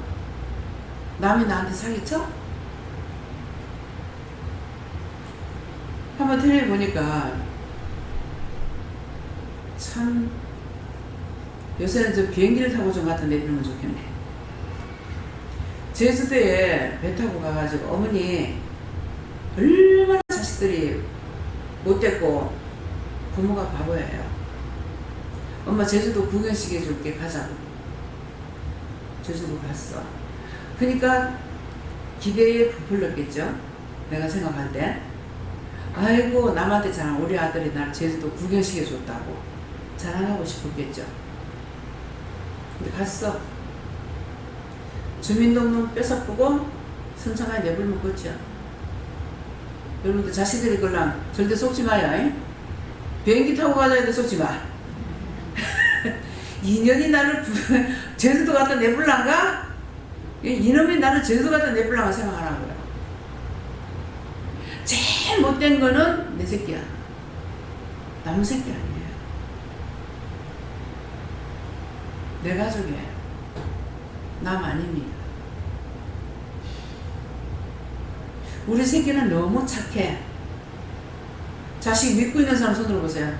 Speaker 1: 남이 나한테 사기쳐? 한번 텔레비 보니까 참 요새는 저 비행기를 타고 좀 갖다 내리면 좋겠네. 제주도에 배 타고 가가지고 어머니 얼마나 자식들이 못됐고 부모가 바보예요. 엄마 제주도 구경시켜줄게 가자고. 제주도 갔어. 그러니까 기대에 부풀렸겠죠. 내가 생각할 때 아이고 남한테 자랑 우리 아들이 날 제주도 구경시켜줬다고 자랑하고 싶었겠죠. 근데 갔어. 주민등록 뺏어보고 선창하에 내불면 껐죠. 여러분들 자식들이 걸랑 절대 속지 마요. 비행기 타고 가자 해도 속지 마. 인연이 나를 제주도 갖다 내불란가? 이놈이 나를 제주도 갖다 내불란가 생각하라고요. 제일 못된 거는 내 새끼야. 남 새끼 아니에요. 내 가족이에요. 남 아닙니다. 우리 새끼는 너무 착해. 자식 믿고 있는 사람 손 들어보세요.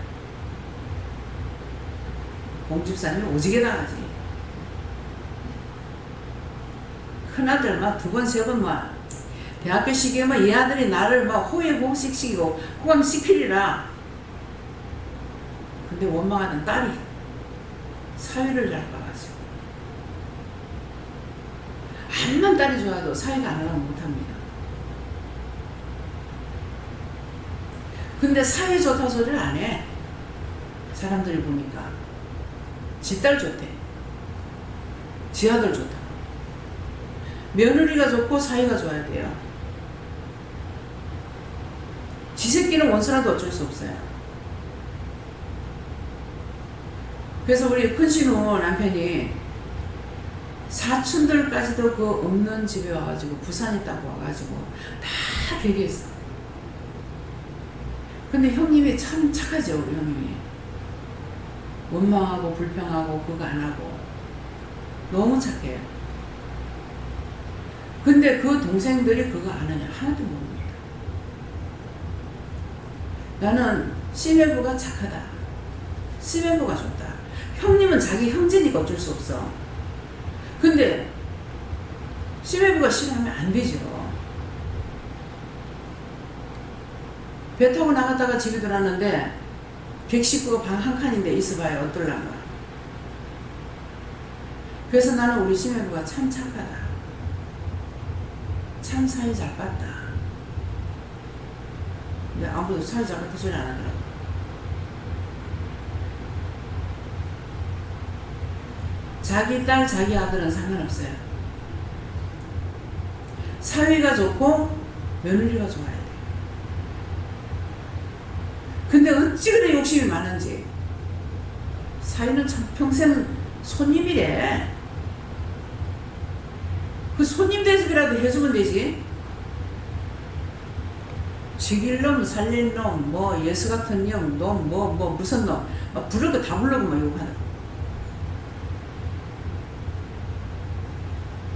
Speaker 1: 공집사님 오지게 당하지. 큰아들 막 2번 3번 막 대학교 시기에 막 이 아들이 나를 막 호의호식시키고 호강시키리라. 근데 원망하던 딸이 사위를 잘 봐가지고 암만 딸이 좋아도 사위가 안 하려면 못합니다. 근데 사위 좋다 소리를 안 해. 사람들이 보니까 지 딸 좋대. 지 아들 좋다. 며느리가 좋고 사위가 좋아야 돼요. 지 새끼는 원수라도 어쩔 수 없어요. 그래서 우리 큰신우 남편이 사촌들까지도 그 없는 집에 와가지고 부산 있다고 와가지고 다 계기했어. 근데 형님이 참 착하죠. 우리 형님이 원망하고 불평하고 그거 안 하고 너무 착해요. 근데 그 동생들이 그거 안 하냐 하나도 모릅니다. 나는 씨매부가 착하다. 씨매부가 좋다. 형님은 자기 형제니까 어쩔 수 없어. 근데 씨매부가 싫어하면 안 되죠. 배 타고 나갔다가 집에 들어왔는데 119가 방 한 칸인데 있어봐요. 어떨란가. 그래서 나는 우리 씨매부가 참 착하다. 참 사이 잘 봤다. 근데 아무도 사이 잘 봤다 소리 안 하더라고. 자기 딸, 자기 아들은 상관없어요. 사위가 좋고 며느리가 좋아야 돼. 근데 어찌 그래 욕심이 많은지. 사위는 참 평생 손님이래. 그 손님 대접이라도 해주면 되지. 죽일 놈, 살릴 놈, 뭐 예수 같은 놈, 뭐 무슨 놈, 막 부를 거 다 부르고 막 욕하는.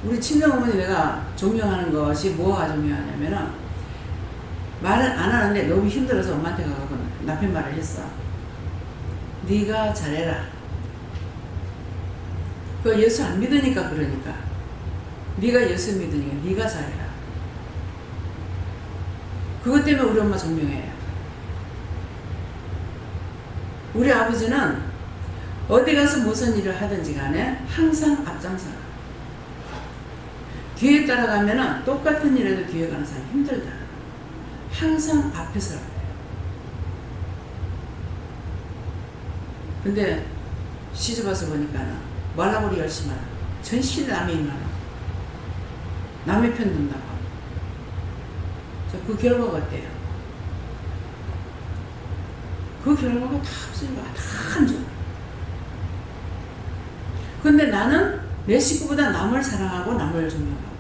Speaker 1: 우리 친정어머니 내가 존경하는 것이 뭐가 존경하냐면은 말을 안 하는데 너무 힘들어서 엄마한테 가고 남편 말을 했어. 네가 잘해라. 그 예수 안 믿으니까 그러니까. 네가 예수 믿으니까 네가 잘해라. 그것 때문에 우리 엄마 존경해요. 우리 아버지는 어디 가서 무슨 일을 하든지 간에 항상 앞장서라. 뒤에 따라가면은 똑같은 일에도 뒤에 가는 사람이 힘들다. 항상 앞에서 근데 시집 와서 보니까는 말라버리 열심히 하라. 전신 남의 일만 하고 남의 편 든다고. 그 결과가 어때요? 그 결과가 다 없으니까 다 안 좋아. 근데 나는 내 식구보다 남을 사랑하고 남을 존경하고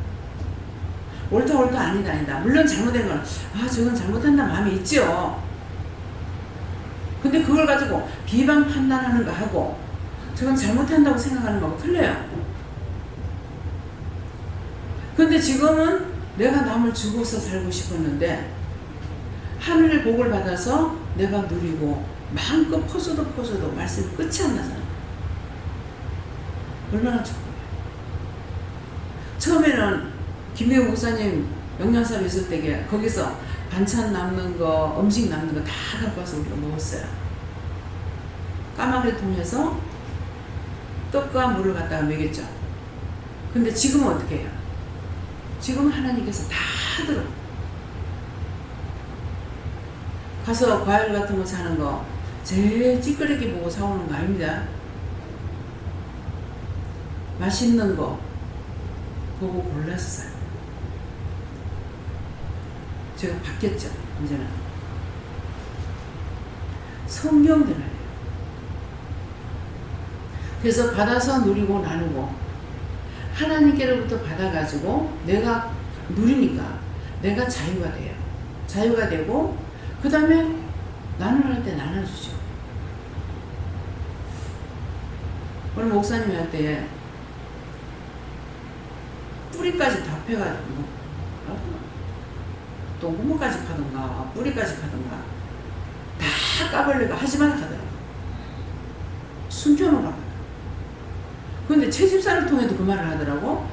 Speaker 1: 옳다 아니다. 물론 잘못된 건 저건 잘못한다 마음이 있죠. 근데 그걸 가지고 비방 판단하는 거 하고 저건 잘못한다고 생각하는 거하고 틀려요. 근데 지금은 내가 남을 주고서 살고 싶었는데 하늘의 복을 받아서 내가 누리고 마음껏 퍼줘도 말씀이 끝이 안 나잖아. 얼마나 좋아요. 처음에는 김혜우 목사님 영양사업 있을 때에 거기서 반찬 남는 거, 음식 남는 거 다 갖고 와서 우리가 먹었어요. 까마귀를 통해서 떡과 물을 갖다가 먹였죠. 근데 지금은 어떻게 해요? 지금 하나님께서 다 들어. 가서 과일 같은 거 사는 거 제일 찌끄레기 보고 사오는 거 아닙니다. 맛있는 거 보고 골라서 사요. 제가 바뀌었죠. 이제는 성경대로예요. 그래서 받아서 누리고 나누고 하나님께로부터 받아가지고 내가 누리니까 내가 자유가 돼요. 자유가 되고 그 다음에 나눌 때 나눠주죠. 오늘 목사님이 할 때 뿌리까지 다 패가지고 또 고무까지 파던가 뿌리까지 파던가 다 까발리고 하지만 가더라고. 순종을 하더라고. 근데 채집사를 통해도 그 말을 하더라고.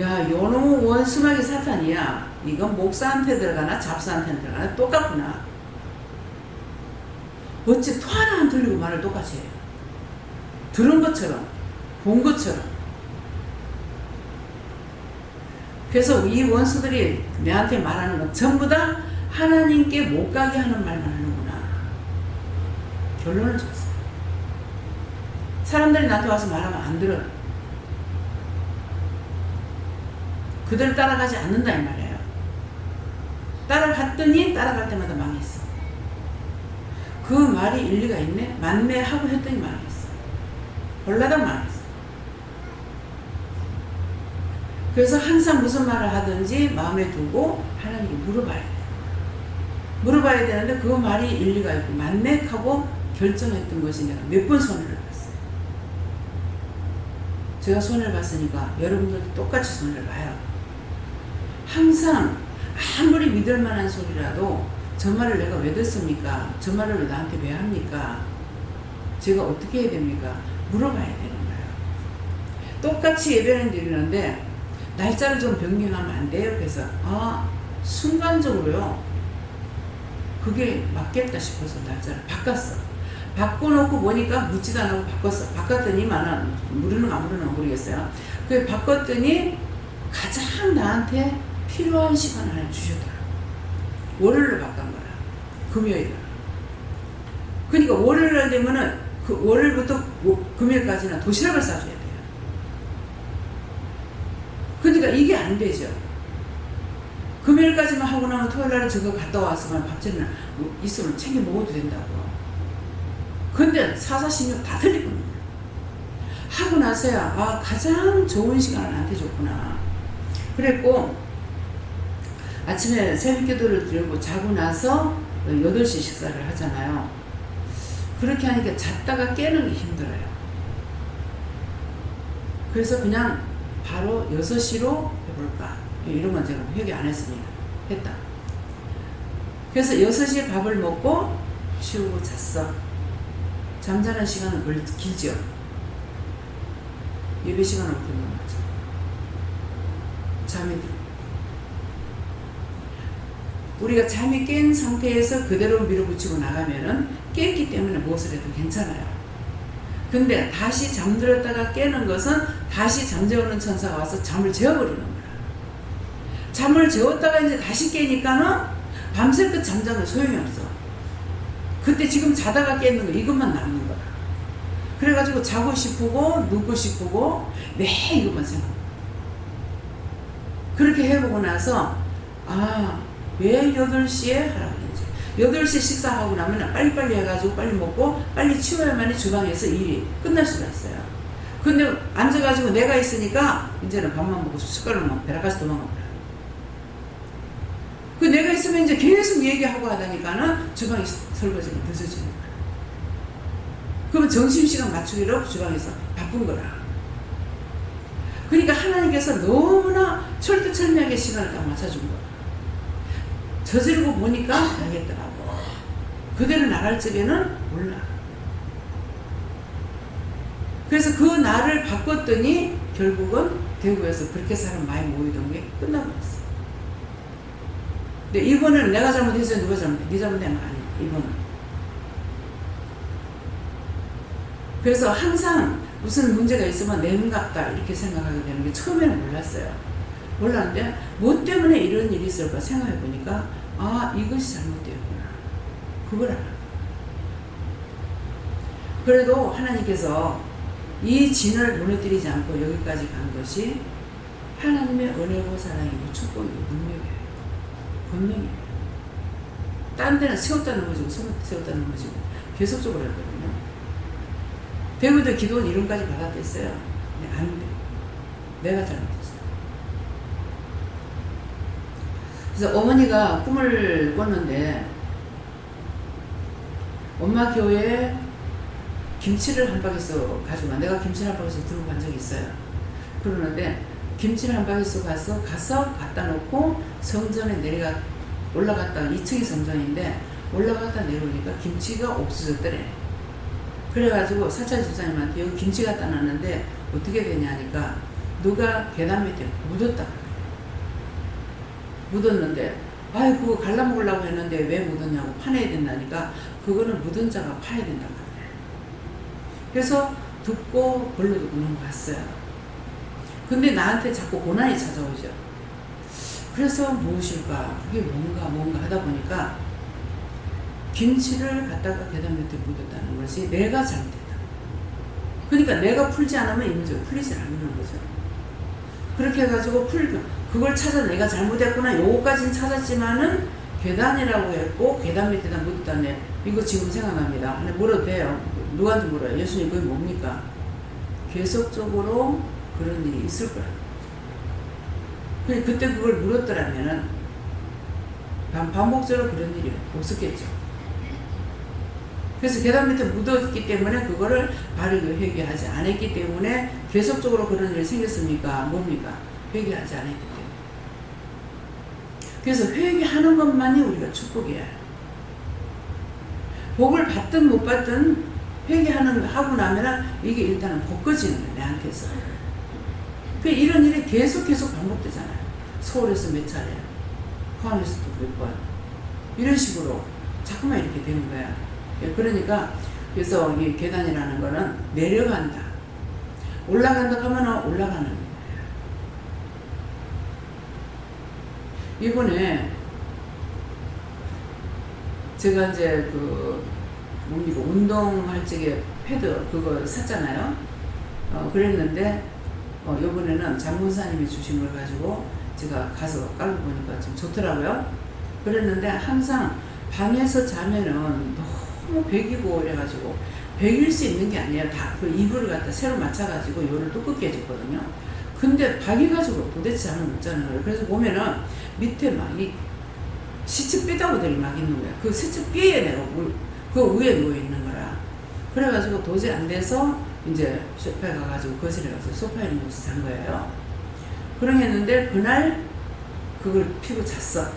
Speaker 1: 야, 요놈 원수막이 사탄이야. 이건 목사한테 들어가나 잡사한테 들어가나 똑같구나. 어째 토 하나 안 들리고 말을 똑같이 해요. 들은 것처럼 본 것처럼. 그래서 이 원수들이 내한테 말하는 건 전부 다 하나님께 못 가게 하는 말만 하는구나. 결론을 줬어요. 사람들이 나한테 와서 말하면 안 들어요. 그들 따라가지 않는다 이 말이에요. 따라갔더니 따라갈 때마다 망했어. 그 말이 일리가 있네? 맞네 하고 했더니 망했어. 볼라당 망했어. 그래서 항상 무슨 말을 하든지 마음에 두고 하나님께 물어봐야 돼요. 물어봐야 되는데 그 말이 일리가 있고 맞네 하고 결정했던 것이 내가 몇 번 손해를 봤어요. 제가 손해를 봤으니까 여러분들도 똑같이 손해를 봐요. 항상 아무리 믿을 만한 소리라도 저 말을 내가 왜 듣습니까? 저 말을 나한테 왜 합니까? 제가 어떻게 해야 됩니까? 물어봐야 되는 거예요. 똑같이 예배는 드리는데 날짜를 좀 변경하면 안 돼요. 그래서 순간적으로요. 그게 맞겠다 싶어서 날짜를 바꿨어. 바꿔놓고 보니까 묻지도 않고 바꿨어. 바꿨더니만은 무르는 안 무르는 모르겠어요. 그 바꿨더니 가장 나한테 필요한 시간을 하나 주셨더라고. 월요일로 바꾼 거야. 금요일. 그러니까 월요일 되면은 그 월요일부터 금요일까지는 도시락을 싸줘야 돼요. 그러니까 이게 안 되죠. 금요일까지만 하고 나면 토요일날에 저거 갔다 왔으면 밥전에 있으면 챙겨 먹어도 된다고. 근데 446 다 틀리거든요. 하고 나서야 가장 좋은 시간을 나한테 줬구나. 그랬고 아침에 새벽기도를 드리고 자고 나서 8시 식사를 하잖아요. 그렇게 하니까 잤다가 깨는 게 힘들어요. 그래서 그냥 바로 6시로 해볼까 이런 건 제가 회개 안 했습니다. 했다. 그래서 6시에 밥을 먹고 치우고 잤어. 잠자는 시간은 길죠. 예배 시간은 어떻게 넘어가죠. 잠이 들어. 우리가 잠이 깬 상태에서 그대로 밀어붙이고 나가면은 깼기 때문에 무엇을 해도 괜찮아요. 근데 다시 잠들었다가 깨는 것은 다시 잠재우는 천사가 와서 잠을 재워버리는 거야. 잠을 재웠다가 이제 다시 깨니까는 밤새껏 잠자면 소용이 없어. 그때 지금 자다가 깨는 거 이것만 남는 거야. 그래가지고 자고 싶고 눕고 싶고 매일 이것만 생각. 그렇게 해보고 나서 왜 8시에 하라고 했지. 8시에 식사하고 나면 빨리빨리 해가지고 빨리 먹고 빨리 치워야만이 주방에서 일이 끝날 수가 있어요. 근데 앉아가지고 내가 있으니까 이제는 밥만 먹고 숟가락만 배락까지 도망가버려. 그 내가 있으면 이제 계속 얘기하고 하다니까는 주방에 설거지가 늦어지는 거야. 그러면 점심시간 맞추기로 주방에서 바쁜 거라. 그러니까 하나님께서 너무나 철두철미하게 시간을 딱 맞춰준 거야. 저지르고 보니까 알겠더라고. 그대로 나갈 적에는 몰라. 그래서 그 날을 바꿨더니 결국은 대구에서 그렇게 사람 많이 모이던 게 끝나고 있어. 근데 이번에는 내가 잘못했어요? 누가 잘못해? 네 잘못된 거 아니야. 이번은. 그래서 항상 무슨 문제가 있으면 내는갑다 이렇게 생각하게 되는 게 처음에는 몰랐어요. 몰랐는데 뭐 때문에 이런 일이 있을까 생각해 보니까 이것이 잘못되었구나. 그걸 알아. 그래도 하나님께서 이 진을 무너뜨리지 않고 여기까지 간 것이 하나님의 은혜고 사랑이고 축복이고 능력이에요. 권능이에요. 딴 데는 세웠다 넘어지고 세웠다 넘어지고 계속적으로 했거든요. 대구도 기도원 이름까지 받았댔어요. 근데 안 돼. 내가 잘못했어요. 그래서 어머니가 꿈을 꿨는데 엄마 교회에 김치를 한 바퀴씩 가지고 내가 김치를 한 바퀴씩 들고 간 적이 있어요. 그러는데 김치를 한 바퀴씩 가서 갖다 놓고 성전에 올라갔다가 2층이 성전인데 올라갔다 내려오니까 김치가 없어졌더래. 그래가지고 사찰 집사님한테 여기 김치 갖다 놨는데 어떻게 되냐 하니까 누가 계단 밑에 묻었다. 묻었는데 그거 갈라먹으려고 했는데 왜 묻었냐고 파내야 된다니까 그거는 묻은 자가 파야 된다고 하네. 그래서 듣고 벌로 듣고 넘어갔어요. 근데 나한테 자꾸 고난이 찾아오죠. 그래서 무엇일까? 그게 뭔가 하다 보니까 김치를 갖다가 계단 밑에 묻었다는 것이 내가 잘못했다. 그러니까 내가 풀지 않으면 이 문제가 풀리지 않는 거죠. 그렇게 해가지고 그걸 찾아 내가 잘못했구나. 요거까지는 찾았지만은 계단이라고 했고 계단 밑에다 묻었다네. 이거 지금 생각납니다. 근데 물어도 돼요. 누구한테 물어요? 예수님 그게 뭡니까? 계속적으로 그런 일이 있을 거야. 그때 그걸 물었더라면은 반복적으로 그런 일이 없었겠죠. 그래서 계단 밑에 묻었기 때문에 그거를 바르게 회개하지 않았기 때문에 계속적으로 그런 일이 생겼습니까? 뭡니까? 회개하지 않았기 때문에. 그래서 회개하는 것만이 우리가 축복이야. 복을 받든 못 받든 하고 나면 이게 일단은 벗겨지는 거야, 내한테서. 이런 일이 계속 반복되잖아요. 서울에서 몇 차례, 포항에서도 몇 번. 이런 식으로 자꾸만 이렇게 되는 거야. 그러니까, 그래서 이 계단이라는 거는 내려간다. 올라간다 하면 올라가는 거예요. 이번에 제가 이제 운동할 적에 패드 그거 샀잖아요. 그랬는데, 요번에는 장문사님이 주신 걸 가지고 제가 가서 깔고 보니까 좀 좋더라고요. 그랬는데 항상 방에서 자면은 너무 백이고 이래가지고 백일 수 있는 게 아니에요. 다 그 이불을 갖다 새로 맞춰가지고 요를 두껍게 해줬거든요. 근데 박이가지고 도대체 잠을 못 자는 거예요. 그래서 보면은 밑에 막 이 시체 삐다구들이 막 있는 거야. 그 시체 삐에 내가 그 위에 누워 있는 거라. 그래가지고 도저히 안 돼서 이제 소파에 가가지고 거실에 가서 소파에 누워서 잔 거예요. 그러했는데 그날 그걸 피고 잤어.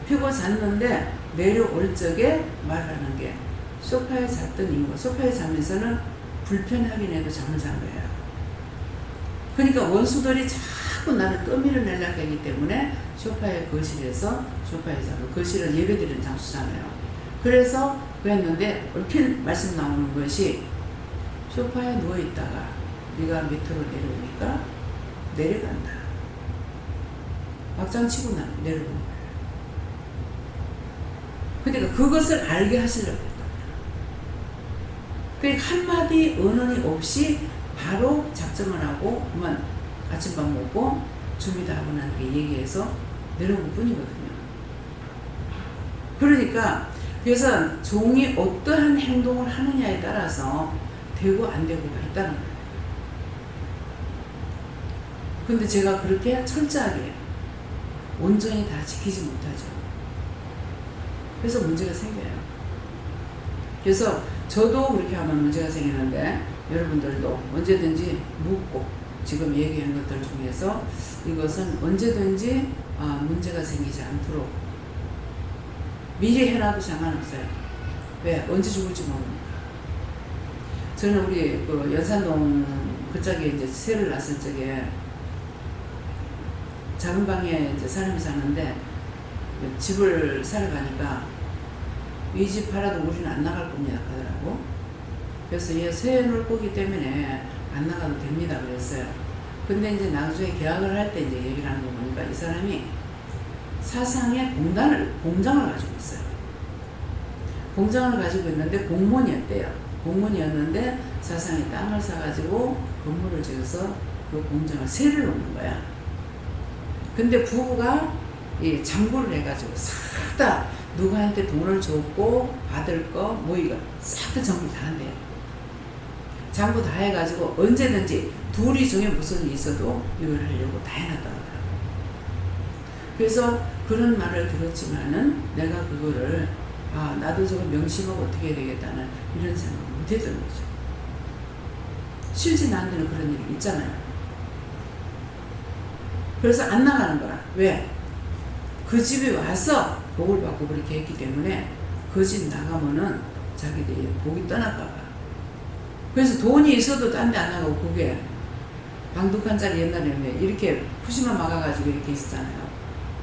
Speaker 1: 피고 잤는데 내려올 적에 말하는 게 소파에 잤던 이유가 소파에 자면서는 불편하긴 해도 잠을 잔 거예요. 그러니까 원수들이 자꾸 나를 떠밀어 내려고 하기 때문에 소파에 거실에서 소파에 자고 거실은 예배드리는 장소잖아요. 그래서 그랬는데 얼핏 말씀 나오는 것이 소파에 누워있다가 네가 밑으로 내려오니까 내려간다. 막장 치고 내려오는 거예요. 그러니까 그것을 알게 하시려고 했다. 그러니까 한마디 언언이 없이 바로 작정을 하고 그만 아침밥 먹고 준비 다 하고 나니까 얘기해서 내려온 것 뿐이거든요. 그러니까 그래서 종이 어떠한 행동을 하느냐에 따라서 되고 안 되고가 있다는 거예요. 근데 제가 그렇게 철저하게 온전히 다 지키지 못하죠. 그래서 문제가 생겨요. 그래서 저도 그렇게 하면 문제가 생기는데 여러분들도 언제든지 묻고 지금 얘기한 것들 중에서 이것은 언제든지 문제가 생기지 않도록 미리 해놔도 상관없어요. 왜? 언제 죽을지 모르니까. 저는 우리 그 연산동 그쪽에 이제 새를 났을 적에 작은 방에 이제 사람이 사는데 집을 사러 가니까 이 집 팔아도 우리는 안 나갈 겁니다 하더라고. 그래서 얘 새 놓을 거기 때문에 안 나가도 됩니다 그랬어요. 근데 이제 나중에 계약을 할 때 이제 얘기를 하는 거 보니까 이 사람이 사상의 공장을 가지고 있어요. 공장을 가지고 있는데 공무원이었대요. 공무원이었는데 사상이 땅을 사가지고 건물을 지어서 그 공장을 새를 놓는 거야. 근데 부부가 이 장부를 해가지고 싹 다 누구한테 돈을 줬고 받을 거 뭐 이거 싹 다 정리 다 한대요. 장부 다 해가지고 언제든지 둘이 중에 무슨 일이 있어도 이걸 하려고 다 해놨다고 하더라고. 그래서 그런 말을 들었지만은 내가 그거를 나도 저거 명심하고 어떻게 해야 되겠다는 이런 생각을 못했던 거죠. 실제 나한테는 그런 일이 있잖아요. 그래서 안 나가는 거라. 왜? 그 집에 와서 복을 받고 그렇게 했기 때문에 그 집 나가면은 자기들이 복이 떠날까 봐. 그래서 돈이 있어도 딴 데 안 나가고 그게 방독한 자리 옛날에 왜 이렇게 푸시만 막아가지고 이렇게 있었잖아요.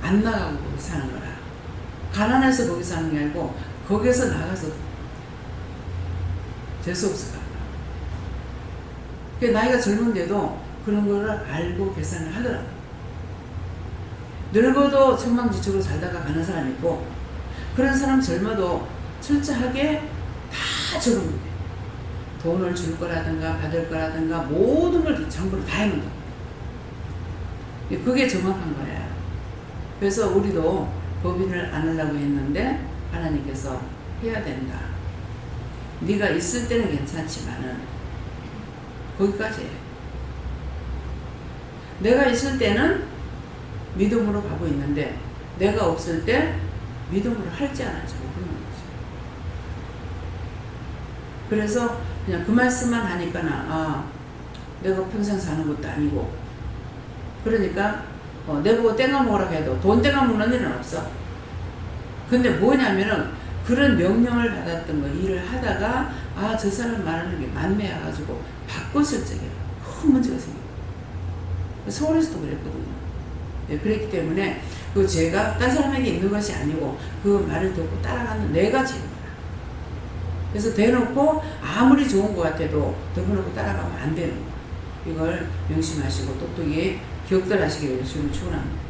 Speaker 1: 안 나가고 거기 사는 거라. 가난해서 거기 사는 게 아니고 거기서 나가서 재수없어 가. 나이가 젊은데도 그런 거를 알고 계산을 하더라고. 늙어도 천방지축으로 살다가 가는 사람이 있고 그런 사람 젊어도 철저하게 다 적응해. 돈을 줄 거라든가 받을 거라든가 모든 걸 정보를 다 해놓는다. 그게 정확한 거야. 그래서 우리도 법인을 안 하려고 했는데 하나님께서 해야 된다. 네가 있을 때는 괜찮지만은 거기까지 해. 내가 있을 때는 믿음으로 가고 있는데 내가 없을 때 믿음으로 할지 안 할지 모르는 거죠. 그래서 그냥 그 말씀만 하니까 내가 평생 사는 것도 아니고 그러니까 내보고 땡아 먹으라고 해도 돈 땡아 먹는 일은 없어. 근데 뭐냐면은 그런 명령을 받았던 거 일을 하다가 저 사람 말하는 게 맞네 해가지고 바꿨을 적에 큰 문제가 생겨요. 서울에서도 그랬거든요. 네, 그랬기 때문에 그 죄가 딴 사람에게 있는 것이 아니고 그 말을 듣고 따라가는 내가 죄입니다. 그래서 대놓고 아무리 좋은 것 같아도 덮어놓고 따라가면 안 되는 거예요. 이걸 명심하시고 똑똑히 기억들 하시기를 주님을 축원합니다.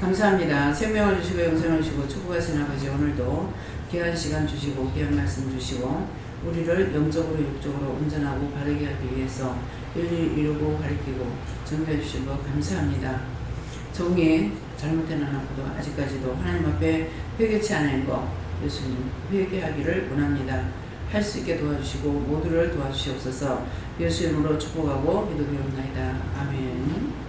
Speaker 1: 감사합니다. 생명을 주시고 영생을 주시고 축복하신 아버지 오늘도 귀한 시간 주시고 귀한 말씀 주시고 우리를 영적으로 육적으로 온전하고 바르게 하기 위해서 일일이 이루고 가르치고 전도해 주신 것 감사합니다. 종이 잘못해놔놓고도 아직까지도 하나님 앞에 회개치 않은 것 예수님 회개하기를 원합니다. 할 수 있게 도와주시고 모두를 도와주시옵소서. 예수 이름으로 축복하고 기도드리옵나이다. 아멘.